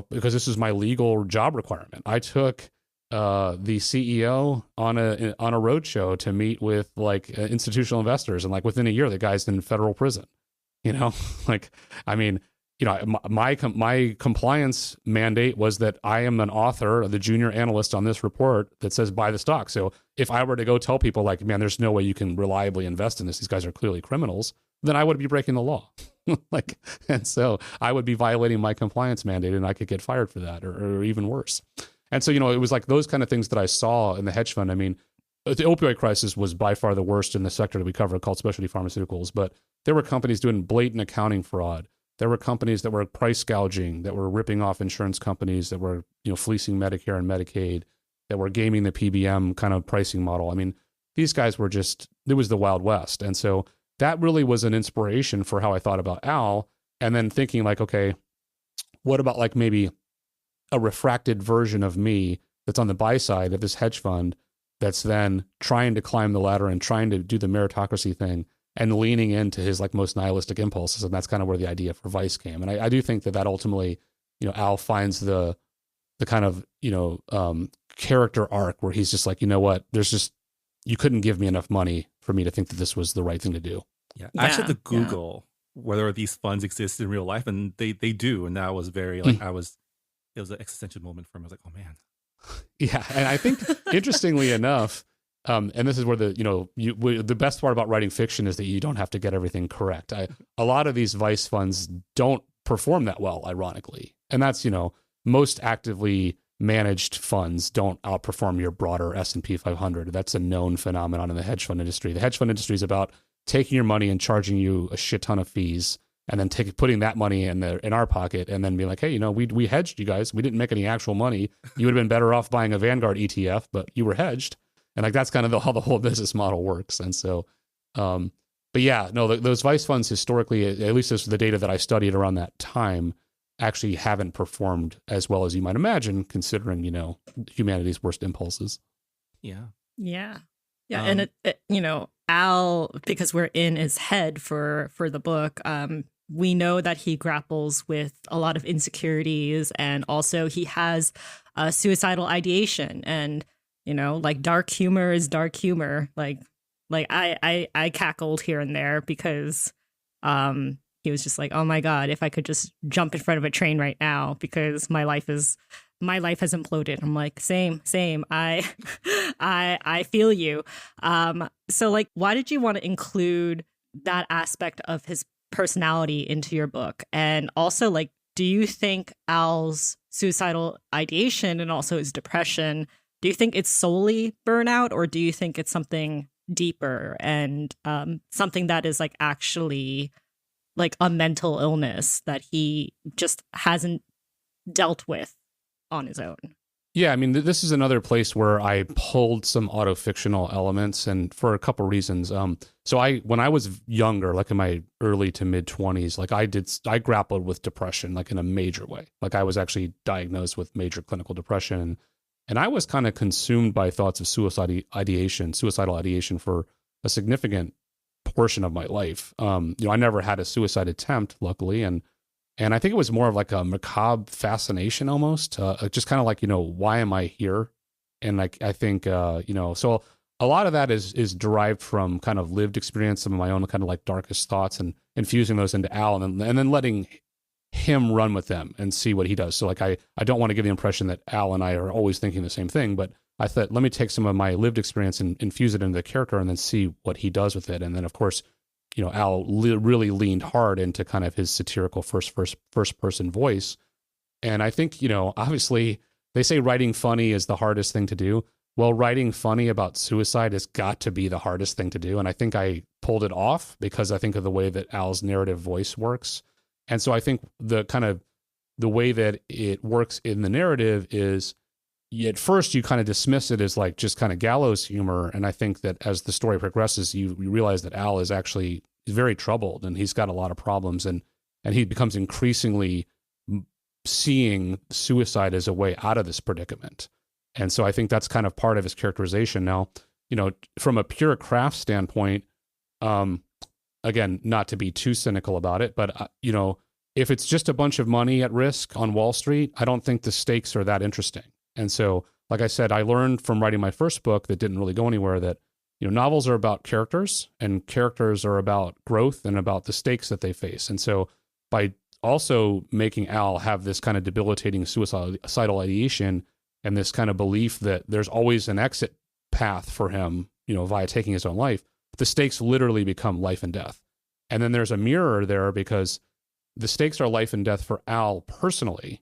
because this is my legal job requirement. I took the CEO on a roadshow to meet with like institutional investors, and like within a year, the guy's in federal prison. Like, I mean, my compliance mandate was that I am an author, the junior analyst on this report that says buy the stock. So if I were to go tell people like, man, there's no way you can reliably invest in this, these guys are clearly criminals, then I would be breaking the law. And so I would be violating my compliance mandate, and I could get fired for that, or even worse. And so, it was like those kind of things that I saw in the hedge fund. I mean, the opioid crisis was by far the worst in the sector that we cover, called specialty pharmaceuticals. But there were companies doing blatant accounting fraud. There were companies that were price gouging, that were ripping off insurance companies, that were, fleecing Medicare and Medicaid, that were gaming the PBM kind of pricing model. I mean, these guys were it was the Wild West. And so that really was an inspiration for how I thought about Al. And then thinking like, okay, what about like maybe a refracted version of me that's on the buy side of this hedge fund, that's then trying to climb the ladder and trying to do the meritocracy thing and leaning into his like most nihilistic impulses. And that's kind of where the idea for Vice came. And I do think that ultimately, Al finds the kind of, character arc where he's just like, you know what, you couldn't give me enough money for me to think that this was the right thing to do. Yeah. I actually had to Google whether these funds exist in real life, and they do. And that was very like, it was an existential moment for me. I was like, oh man. Yeah. And I think interestingly enough, and this is where the best part about writing fiction is that you don't have to get everything correct. A lot of these Vice funds don't perform that well, ironically. And that's, most actively managed funds don't outperform your broader S&P 500. That's a known phenomenon in the hedge fund industry. The hedge fund industry is about taking your money and charging you a shit ton of fees, and then putting that money in our pocket, and then being like, hey, we hedged you guys. We didn't make any actual money. You would have been better off buying a Vanguard ETF, but you were hedged. And like that's kind of how the whole business model works. And so, but yeah, no, those Vice funds historically, at least this is the data that I studied around that time, actually haven't performed as well as you might imagine, considering humanity's worst impulses. Yeah. Yeah. Yeah. And Al, because we're in his head for the book, we know that he grapples with a lot of insecurities, and also he has suicidal ideation, and like dark humor is dark humor. Like I cackled here and there because he was just like, oh my God, if I could just jump in front of a train right now, because my life has imploded. I'm like, same. I feel you. So like, why did you want to include that aspect of his personality into your book? And also, like, do you think Al's suicidal ideation and also his depression, do you think it's solely burnout, or do you think it's something deeper and something that is like actually like a mental illness that he just hasn't dealt with on his own? Yeah, I mean, this is another place where I pulled some autofictional elements, and for a couple reasons. So when I was younger, like in my early to mid 20s, like I grappled with depression, like in a major way. Like I was actually diagnosed with major clinical depression, and I was kind of consumed by thoughts of suicidal ideation for a significant portion of my life. I never had a suicide attempt, luckily, and I think it was more of like a macabre fascination almost, just kind of like, why am I here? And like, I think, so a lot of that is derived from kind of lived experience, some of my own kind of like darkest thoughts, and infusing those into Al, and then letting him run with them and see what he does. So like, I don't want to give the impression that Al and I are always thinking the same thing, but I thought, let me take some of my lived experience and infuse it into the character and then see what he does with it. And then of course, Al really leaned hard into kind of his satirical first person voice. And I think, obviously they say writing funny is the hardest thing to do. Well, writing funny about suicide has got to be the hardest thing to do. And I think I pulled it off because I think of the way that Al's narrative voice works. And so I think the way that it works in the narrative is, at first you kind of dismiss it as like just kind of gallows humor. And I think that as the story progresses, you realize that Al is actually very troubled, and he's got a lot of problems, and he becomes increasingly seeing suicide as a way out of this predicament. And so I think that's kind of part of his characterization. Now, from a pure craft standpoint, again, not to be too cynical about it, but if it's just a bunch of money at risk on Wall Street, I don't think the stakes are that interesting. And so, like I said, I learned from writing my first book that didn't really go anywhere that, novels are about characters, and characters are about growth and about the stakes that they face. And so by also making Al have this kind of debilitating suicidal ideation and this kind of belief that there's always an exit path for him, via taking his own life, the stakes literally become life and death. And then there's a mirror there because the stakes are life and death for Al personally,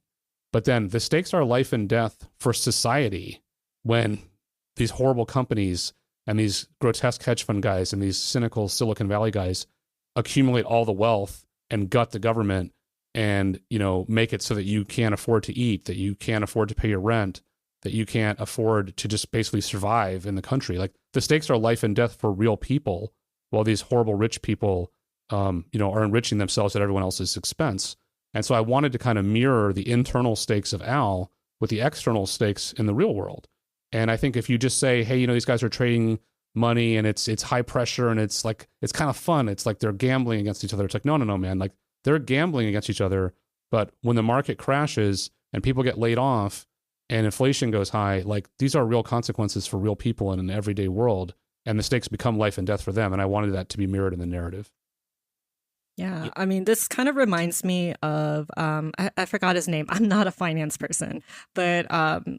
but then the stakes are life and death for society when these horrible companies and these grotesque hedge fund guys and these cynical Silicon Valley guys accumulate all the wealth and gut the government and, make it so that you can't afford to eat, that you can't afford to pay your rent, that you can't afford to just basically survive in the country. Like, the stakes are life and death for real people, while these horrible rich people, are enriching themselves at everyone else's expense. And so I wanted to kind of mirror the internal stakes of Al with the external stakes in the real world. And I think if you just say, hey, these guys are trading money and it's high pressure and it's kind of fun. It's like they're gambling against each other. It's like, no, man. Like, they're gambling against each other. But when the market crashes and people get laid off and inflation goes high, like, these are real consequences for real people in an everyday world. And the stakes become life and death for them. And I wanted that to be mirrored in the narrative. Yeah, I mean, this kind of reminds me of, I forgot his name. I'm not a finance person, but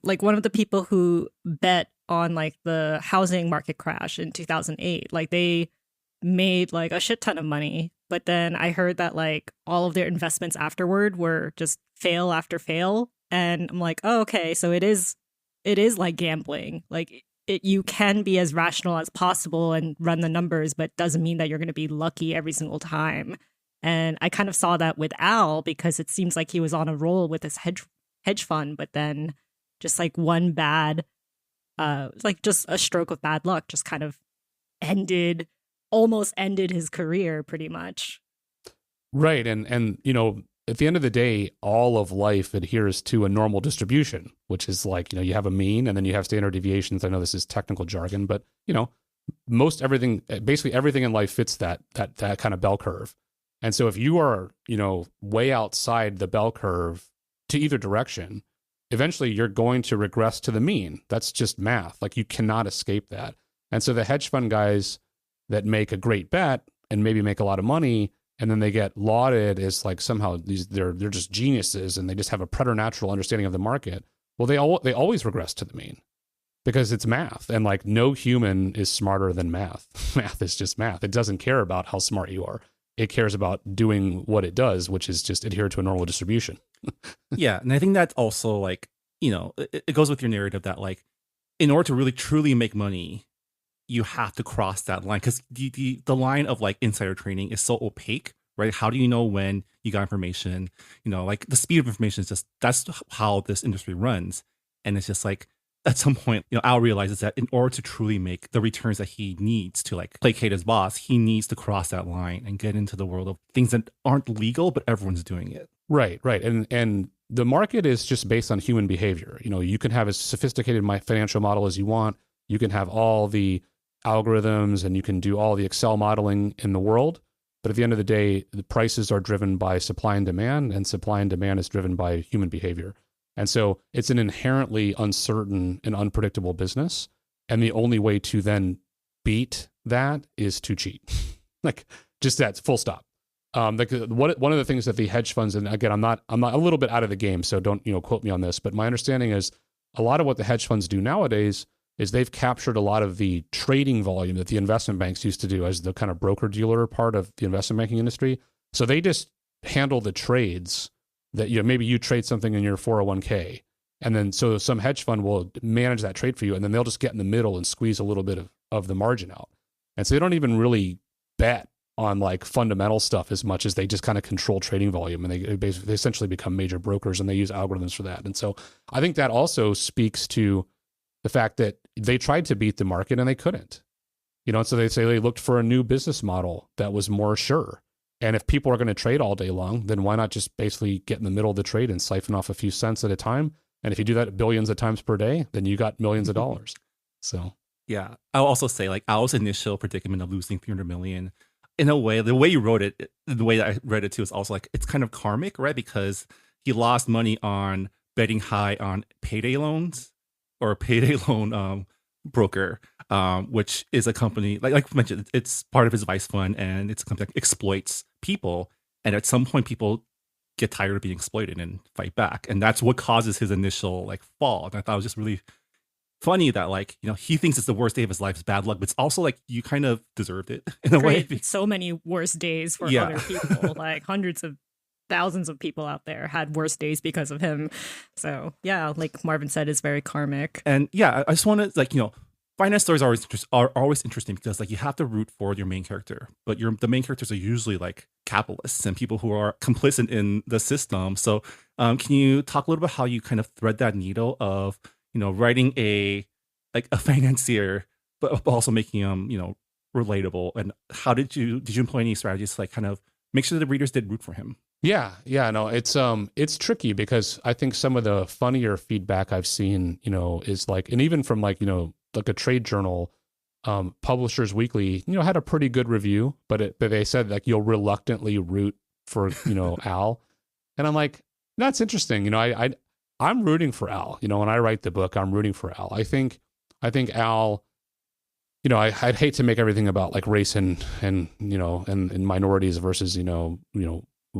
like one of the people who bet on like the housing market crash in 2008, like they made like a shit ton of money. But then I heard that like all of their investments afterward were just fail after fail. And I'm like, oh, okay, so it is like gambling. Like you can be as rational as possible and run the numbers, but doesn't mean that you're going to be lucky every single time. And I kind of saw that with Al because it seems like he was on a roll with this hedge fund, but then just like one bad, like just a stroke of bad luck just kind of almost ended his career pretty much. Right. And at the end of the day, all of life adheres to a normal distribution, which is like, you have a mean and then you have standard deviations. I know this is technical jargon, but basically everything in life fits that kind of bell curve. And so if you are, way outside the bell curve to either direction, eventually you're going to regress to the mean. That's just math. Like, you cannot escape that. And so the hedge fund guys that make a great bet and maybe make a lot of money, and then they get lauded as like somehow they're just geniuses and they just have a preternatural understanding of the market. Well, they always regress to the mean because it's math, and like no human is smarter than math. Math is just math. It doesn't care about how smart you are. It cares about doing what it does, which is just adhere to a normal distribution. Yeah, and I think that's also like, it goes with your narrative that like, in order to really truly make money, you have to cross that line because the line of like insider trading is so opaque, right? How do you know when you got information? Like the speed of information is just, that's how this industry runs. And it's just like, at some point, Al realizes that in order to truly make the returns that he needs to like placate his boss, he needs to cross that line and get into the world of things that aren't legal, but everyone's doing it. Right. And the market is just based on human behavior. You can have as sophisticated financial model as you want. You can have all the algorithms and you can do all the Excel modeling in the world. But at the end of the day, the prices are driven by supply and demand, and supply and demand is driven by human behavior. And so it's an inherently uncertain and unpredictable business. And the only way to then beat that is to cheat. Like, just that, full stop. Like one of the things that the hedge funds, and again, I'm not a little bit out of the game, so don't quote me on this, but my understanding is a lot of what the hedge funds do nowadays is they've captured a lot of the trading volume that the investment banks used to do as the kind of broker dealer part of the investment banking industry. So they just handle the trades that, maybe you trade something in your 401k, and then so some hedge fund will manage that trade for you, and then they'll just get in the middle and squeeze a little bit of the margin out. And so they don't even really bet on like fundamental stuff as much as they just kind of control trading volume, and they essentially become major brokers, and they use algorithms for that. And so I think that also speaks to the fact that they tried to beat the market and they couldn't. And so they say they looked for a new business model that was more sure. And if people are going to trade all day long, then why not just basically get in the middle of the trade and siphon off a few cents at a time? And if you do that billions of times per day, then you got millions of dollars. So yeah, I'll also say like Al's initial predicament of losing 300 million, in a way, the way you wrote it, the way that I read it too, is also like it's kind of karmic, right? Because he lost money on betting high on payday loans or a payday loan broker, which is a company like I mentioned, it's part of his vice fund, and it's a company that exploits people. And at some point, people get tired of being exploited and fight back, and that's what causes his initial like fall. And I thought it was just really funny that like he thinks it's the worst day of his life, it's bad luck, but it's also like you kind of deserved it in a way. So many worse days for other people, like hundreds of thousands of people out there had worse days because of him. So yeah, like Marvin said, it's very karmic. And yeah, I just want to like finance stories are always interesting because like you have to root for your main character, but the main characters are usually like capitalists and people who are complicit in the system. So can you talk a little bit how you kind of thread that needle of writing a financier, but also making him, relatable? And how did you employ any strategies to like kind of make sure that the readers did root for him? Yeah, no, it's tricky because I think some of the funnier feedback I've seen, is like, and even from like, like a trade journal, Publishers Weekly, had a pretty good review, but they said like you'll reluctantly root for, Al. And I'm like, that's interesting. I'm rooting for Al. When I write the book, I'm rooting for Al. I think Al, I'd hate to make everything about like race and minorities versus,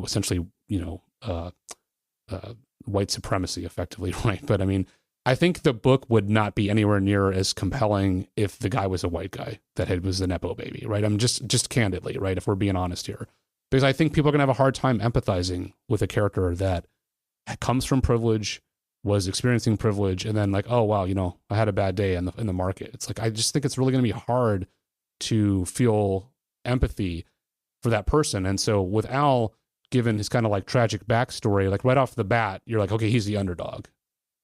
essentially, white supremacy effectively, right? But I mean, I think the book would not be anywhere near as compelling if the guy was a white guy that was the Nepo baby, right? I'm just candidly, right? If we're being honest here, because I think people are gonna have a hard time empathizing with a character that comes from privilege, was experiencing privilege, and then like, oh wow, I had a bad day in the market. It's like I just think it's really gonna be hard to feel empathy for that person. And so with Al, given his kind of like tragic backstory, like right off the bat, you're like, okay, he's the underdog.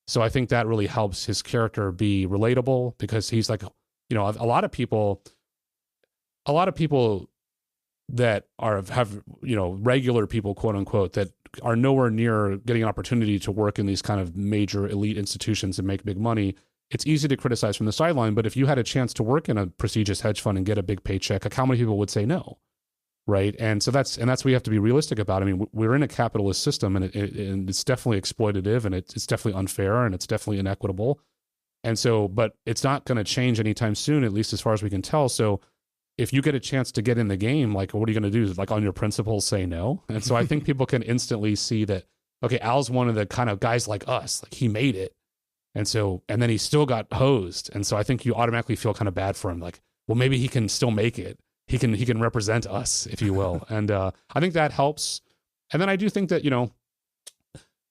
So I think that really helps his character be relatable because he's like, a lot of people that have regular people, quote unquote, that are nowhere near getting an opportunity to work in these kind of major elite institutions and make big money. It's easy to criticize from the sideline, but if you had a chance to work in a prestigious hedge fund and get a big paycheck, like how many people would say no? Right. And so that's what you have to be realistic about. I mean, we're in a capitalist system and it's definitely exploitative and it's definitely unfair and it's definitely inequitable. And so, but it's not going to change anytime soon, at least as far as we can tell. So if you get a chance to get in the game, like, what are you going to do? Like on your principles, say no. And so I think people can instantly see that, okay, Al's one of the kind of guys like us, like he made it. And then he still got hosed. And so I think you automatically feel kind of bad for him. Like, well, maybe he can still make it. He can represent us, if you will. And I think that helps. And then I do think that, one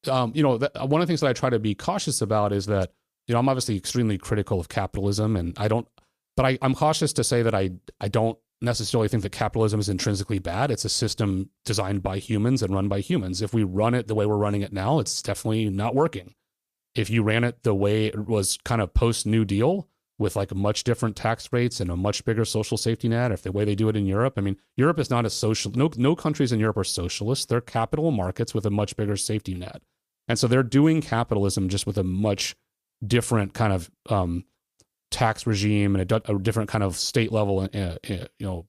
of the things that I try to be cautious about is that, I'm obviously extremely critical of capitalism and I'm cautious to say that I don't necessarily think that capitalism is intrinsically bad. It's a system designed by humans and run by humans. If we run it the way we're running it now, it's definitely not working. If you ran it the way it was kind of post New Deal, with like much different tax rates and a much bigger social safety net, if the way they do it in Europe. I mean, Europe is not a social, no countries in Europe are socialist. They're capital markets with a much bigger safety net. And so they're doing capitalism just with a much different kind of tax regime and a different kind of state level,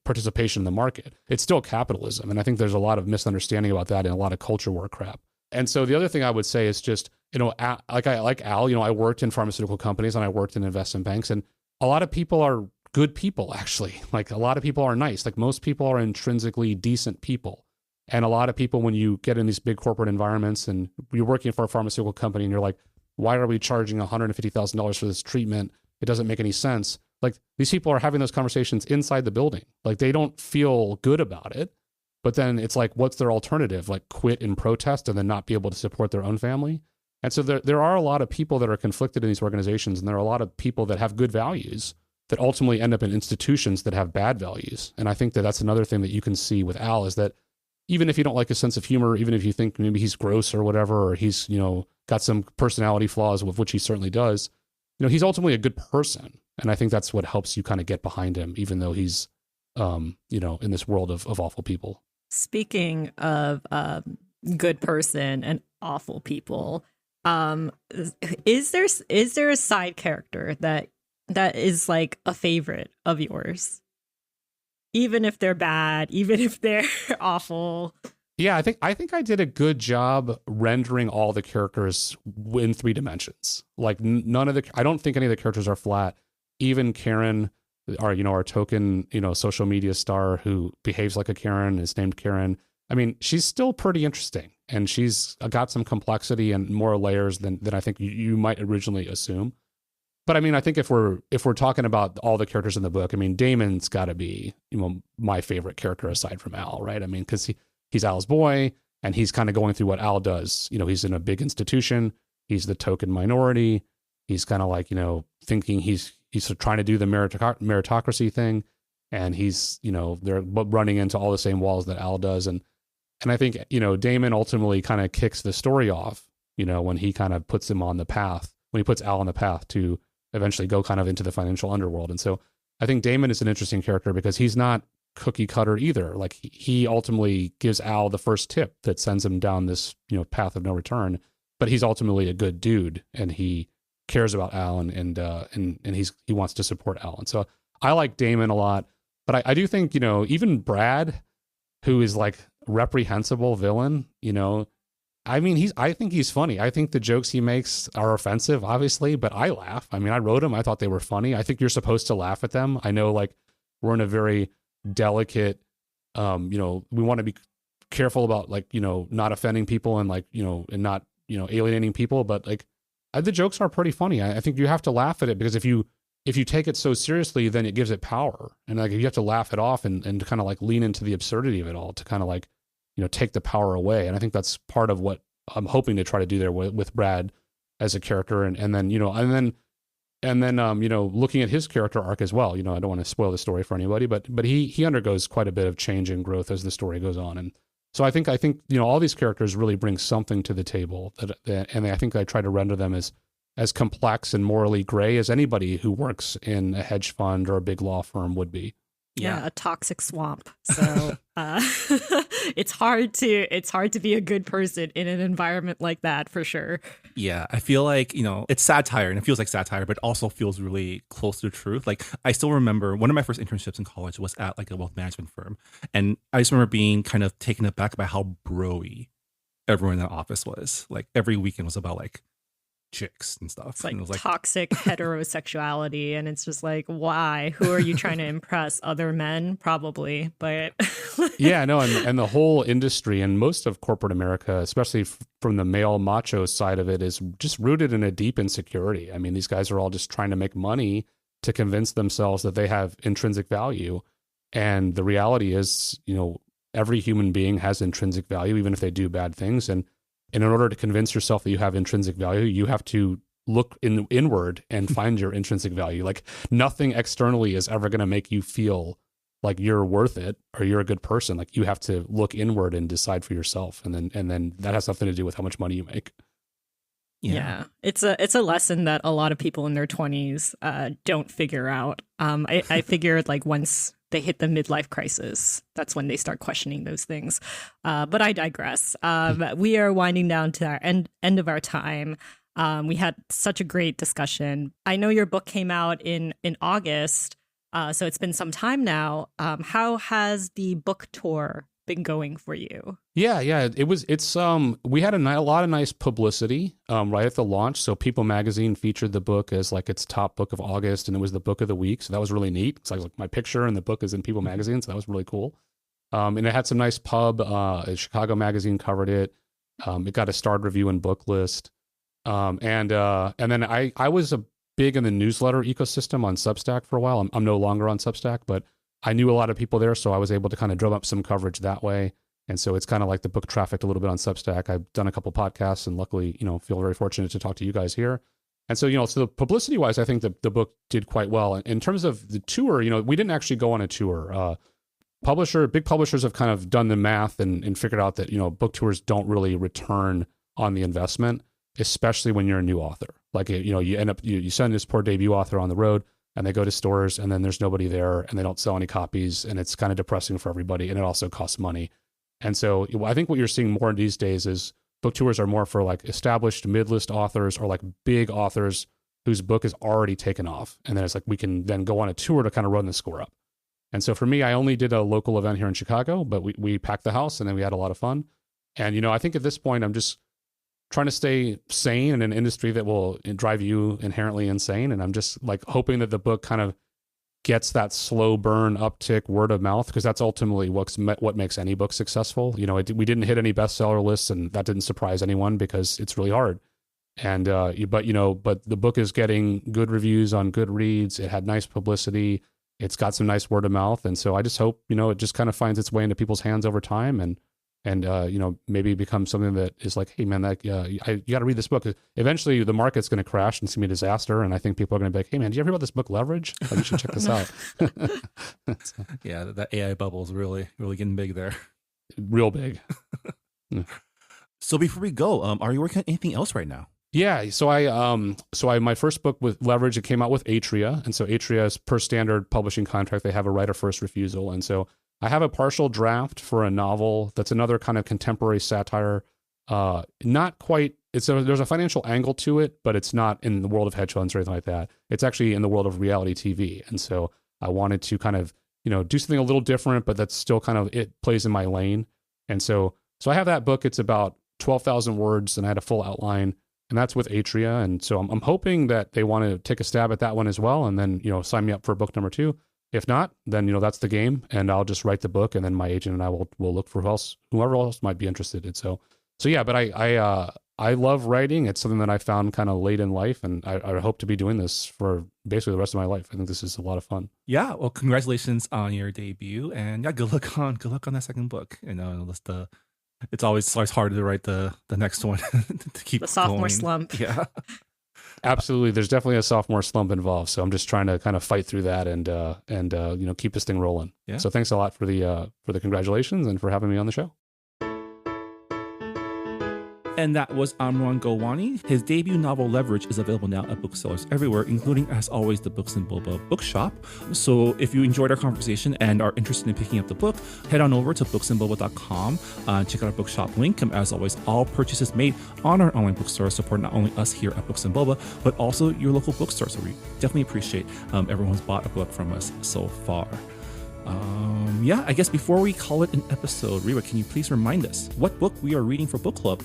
participation in the market. It's still capitalism. And I think there's a lot of misunderstanding about that and a lot of culture war crap. And so the other thing I would say is just, like Al, I worked in pharmaceutical companies and I worked in investment banks, and a lot of people are good people, actually. Like a lot of people are nice. Like most people are intrinsically decent people. And a lot of people, when you get in these big corporate environments and you're working for a pharmaceutical company and you're like, why are we charging $150,000 for this treatment? It doesn't make any sense. Like these people are having those conversations inside the building. Like they don't feel good about it. But then it's like, what's their alternative? Like quit and protest and then not be able to support their own family? And so there are a lot of people that are conflicted in these organizations, and there are a lot of people that have good values that ultimately end up in institutions that have bad values. And I think that that's another thing that you can see with Al is that even if you don't like his sense of humor, even if you think maybe he's gross or whatever, or he's, got some personality flaws, with which he certainly does, he's ultimately a good person. And I think that's what helps you kind of get behind him, even though he's, in this world of awful people. Speaking of good person and awful people, is there a side character that is like a favorite of yours? even if they're bad, even if they're awful. Yeah, I think I did a good job rendering all the characters in 3 dimensions. Like none of the, I don't think any of the characters are flat. Even Karen, our token, social media star who behaves like a Karen, is named Karen. I mean, she's still pretty interesting, and she's got some complexity and more layers than I think you might originally assume. But I mean, I think if we're talking about all the characters in the book, I mean, Damon's got to be my favorite character aside from Al, right? I mean, because he's Al's boy, and he's kind of going through what Al does. He's in a big institution. He's the token minority. He's kind of like, thinking he's trying to do the meritocracy thing. And he's, they're running into all the same walls that Al does. And I think, Damon ultimately kind of kicks the story off, when he kind of puts him on the path, when he puts Al on the path to eventually go kind of into the financial underworld. And so I think Damon is an interesting character because he's not cookie cutter either. Like he ultimately gives Al the first tip that sends him down this, path of no return, but he's ultimately a good dude, and he cares about Al, and he wants to support Al. And so I like Damon a lot, but I do think, even Brad, who is like reprehensible villain, I mean, I think he's funny. I think the jokes he makes are offensive, obviously, but I laugh. I mean, I wrote them. I thought they were funny. I think you're supposed to laugh at them. I know, like, we're in a very delicate, we want to be careful about, like, not offending people and, like, and not, alienating people. But, like, the jokes are pretty funny. I think you have to laugh at it, because if you take it so seriously, then it gives it power. And, like, you have to laugh it off and kind of, like, lean into the absurdity of it all to kind of, like, take the power away. And I think that's part of what I'm hoping to try to do there with Brad as a character. And then looking at his character arc as well. I don't want to spoil the story for anybody, but he undergoes quite a bit of change and growth as the story goes on. And so I think all these characters really bring something to the table and I think I try to render them as complex and morally gray as anybody who works in a hedge fund or a big law firm would be. Yeah, a toxic swamp. So it's hard to be a good person in an environment like that, for sure. Yeah, I feel like, it's satire, and it feels like satire, but it also feels really close to the truth. Like, I still remember one of my first internships in college was at like a wealth management firm. And I just remember being kind of taken aback by how bro-y everyone in the office was. Like, every weekend was about like chicks and stuff. It's like, and it was like toxic heterosexuality, and it's just like, why? Who are you trying to impress? Other men? Probably, but yeah, no, and the whole industry and most of corporate America, especially from the male macho side of it, is just rooted in a deep insecurity. I mean, these guys are all just trying to make money to convince themselves that they have intrinsic value, and the reality is, every human being has intrinsic value, even if they do bad things. And in order to convince yourself that you have intrinsic value, you have to look inward and find your intrinsic value. Like, nothing externally is ever going to make you feel like you're worth it or you're a good person. Like, you have to look inward and decide for yourself. And then that has nothing to do with how much money you make. Yeah. It's a lesson that a lot of people in their 20s don't figure out. I figured, like, once they hit the midlife crisis, that's when they start questioning those things. But I digress. We are winding down to our end of our time. We had such a great discussion. I know your book came out in August, so it's been some time now. How has the book tour been going for you? Yeah, we had a lot of nice publicity right at the launch. So People Magazine featured the book as like its top book of August, and it was the book of the week. So that was really neat. So I was like, my picture and the book is in People Magazine, so that was really cool. And it had some nice pub. Chicago Magazine covered it. It got a starred review and book list. And then I was big in the newsletter ecosystem on Substack for a while. I'm no longer on Substack, but I knew a lot of people there, so I was able to kind of drum up some coverage that way. And so it's kind of like the book trafficked a little bit on Substack. I've done a couple podcasts and luckily, feel very fortunate to talk to you guys here. And so, so publicity wise, I think the book did quite well. In terms of the tour, we didn't actually go on a tour. Big publishers have kind of done the math and figured out that, book tours don't really return on the investment, especially when you're a new author. Like, you end up, you send this poor debut author on the road, and they go to stores and then there's nobody there and they don't sell any copies, and it's kind of depressing for everybody, and it also costs money. And so I think what you're seeing more these days is book tours are more for like established mid-list authors or like big authors whose book is already taken off. And then it's like, we can then go on a tour to kind of run the score up. And so for me, I only did a local event here in Chicago, but we packed the house and then we had a lot of fun. And, I think at this point, I'm just trying to stay sane in an industry that will drive you inherently insane. And I'm just like hoping that the book kind of gets that slow burn uptick word of mouth, because that's ultimately what makes any book successful. We didn't hit any bestseller lists, and that didn't surprise anyone because it's really hard. And but the book is getting good reviews on Goodreads. It had nice publicity. It's got some nice word of mouth, and so I just hope it just kind of finds its way into people's hands over time, and maybe becomes something that is like, hey man, you got to read this book. Eventually, the market's going to crash and it's going to be a disaster, and I think people are going to be like, hey man, did you ever hear about this book Leverage? You should check this out. Yeah, that AI bubble is really getting big there. Real big. So before we go, are you working on anything else right now? Yeah, so I my first book with Leverage, it came out with Atria, and so Atria is per standard publishing contract. They have a right of first refusal, and so I have a partial draft for a novel that's another kind of contemporary satire. Not quite. There's a financial angle to it, but it's not in the world of hedge funds or anything like that. It's actually in the world of reality TV, and so I wanted to kind of do something a little different, but that's still kind of it plays in my lane. And so I have that book. It's about 12,000 words, and I had a full outline. And that's with Atria. And so I'm hoping that they want to take a stab at that one as well. And then, sign me up for book number 2. If not, then, that's the game. And I'll just write the book. And then my agent and I will look for whoever else might be interested in. So yeah, but I love writing. It's something that I found kind of late in life. And I hope to be doing this for basically the rest of my life. I think this is a lot of fun. Yeah. Well, congratulations on your debut. And yeah, good luck on that second book. It's always hard to write the next one to keep the sophomore going. slump. Yeah, absolutely. There's definitely a sophomore slump involved. So I'm just trying to kind of fight through that and keep this thing rolling. Yeah. So thanks a lot for the congratulations and for having me on the show. And that was Amran Gowani. His debut novel, Leverage, is available now at booksellers everywhere, including, as always, the Books and Boba bookshop. So if you enjoyed our conversation and are interested in picking up the book, head on over to booksandboba.com. Check out our bookshop link. As always, all purchases made on our online bookstore support not only us here at Books and Boba, but also your local bookstore. So we definitely appreciate everyone who's bought a book from us so far. I guess before we call it an episode, Rewa, can you please remind us what book we are reading for book club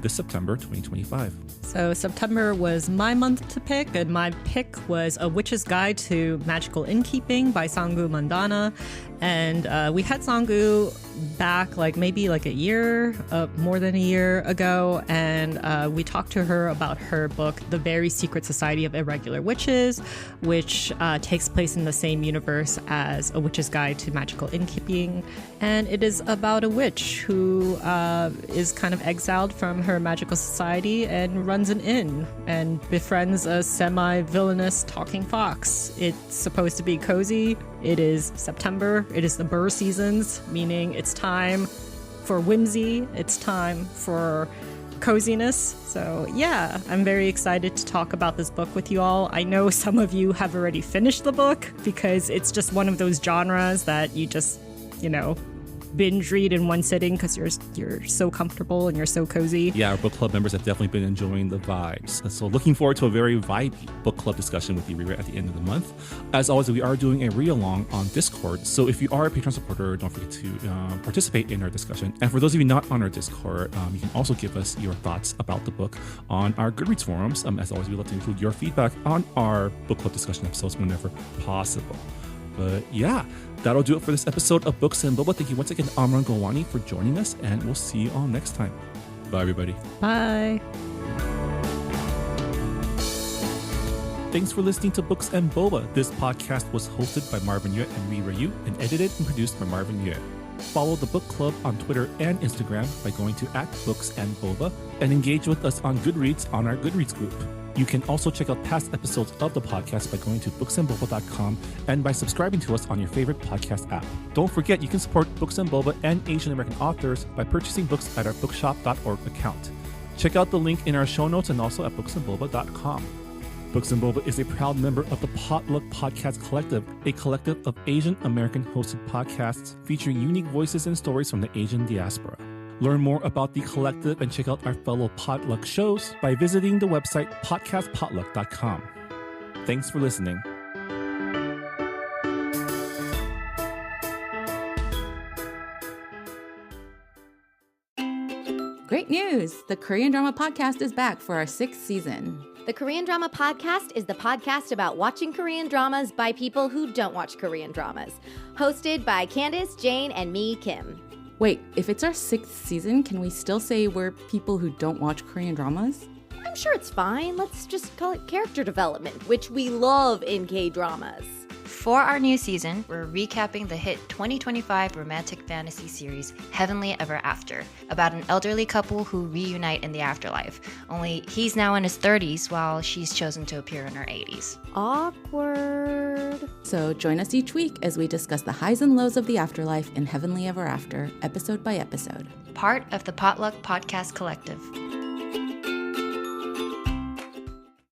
this September 2025? So September was my month to pick, and my pick was A Witch's Guide to Magical Innkeeping by Sanggu Mandana. And we had Sanggu back maybe a year, more than a year ago, and we talked to her about her book, The Very Secret Society of Irregular Witches, which takes place in the same universe as A Witch's Guide to Magical Innkeeping. And it is about a witch who is kind of exiled from her magical society and runs an inn and befriends a semi-villainous talking fox. It's supposed to be cozy. It is September. It is the burr seasons, meaning it's time for whimsy. It's time for coziness. So yeah, I'm very excited to talk about this book with you all. I know some of you have already finished the book because it's just one of those genres that you just, binge read in one sitting because you're so comfortable and you're so cozy. Yeah, our book club members have definitely been enjoying the vibes. So looking forward to a very vibey book club discussion with you, Riri, at the end of the month. As always, we are doing a read-along on Discord. So if you are a Patreon supporter, don't forget to participate in our discussion. And for those of you not on our Discord, you can also give us your thoughts about the book on our Goodreads forums. As always, we love to include your feedback on our book club discussion episodes whenever possible. But yeah, that'll do it for this episode of Books and Boba. Thank you once again, Amran Gowani, for joining us, and we'll see you all next time. Bye, everybody. Bye. Thanks for listening to Books and Boba. This podcast was hosted by Marvin Yue and Riri Yu and edited and produced by Marvin Yue. Follow the book club on Twitter and Instagram by going to @BooksandBoba and engage with us on Goodreads on our Goodreads group. You can also check out past episodes of the podcast by going to booksandboba.com and by subscribing to us on your favorite podcast app. Don't forget, you can support Books and Boba and Asian American authors by purchasing books at our bookshop.org account. Check out the link in our show notes and also at booksandboba.com. Books and Boba is a proud member of the Potluck Podcast Collective, a collective of Asian American hosted podcasts featuring unique voices and stories from the Asian diaspora. Learn more about the collective and check out our fellow Potluck shows by visiting the website podcastpotluck.com. Thanks for listening. news! The Korean Drama Podcast is back for our 6th season. The Korean Drama Podcast is the podcast about watching Korean dramas by people who don't watch Korean dramas. Hosted by Candace, Jane, and me, Kim. Wait, if it's our 6th season, can we still say we're people who don't watch Korean dramas? I'm sure it's fine. Let's just call it character development, which we love in K-dramas. For our new season, we're recapping the hit 2025 romantic fantasy series Heavenly Ever After, about an elderly couple who reunite in the afterlife. Only he's now in his 30s while she's chosen to appear in her 80s. Awkward. So join us each week as we discuss the highs and lows of the afterlife in Heavenly Ever After, episode by episode. Part of the Potluck Podcast Collective.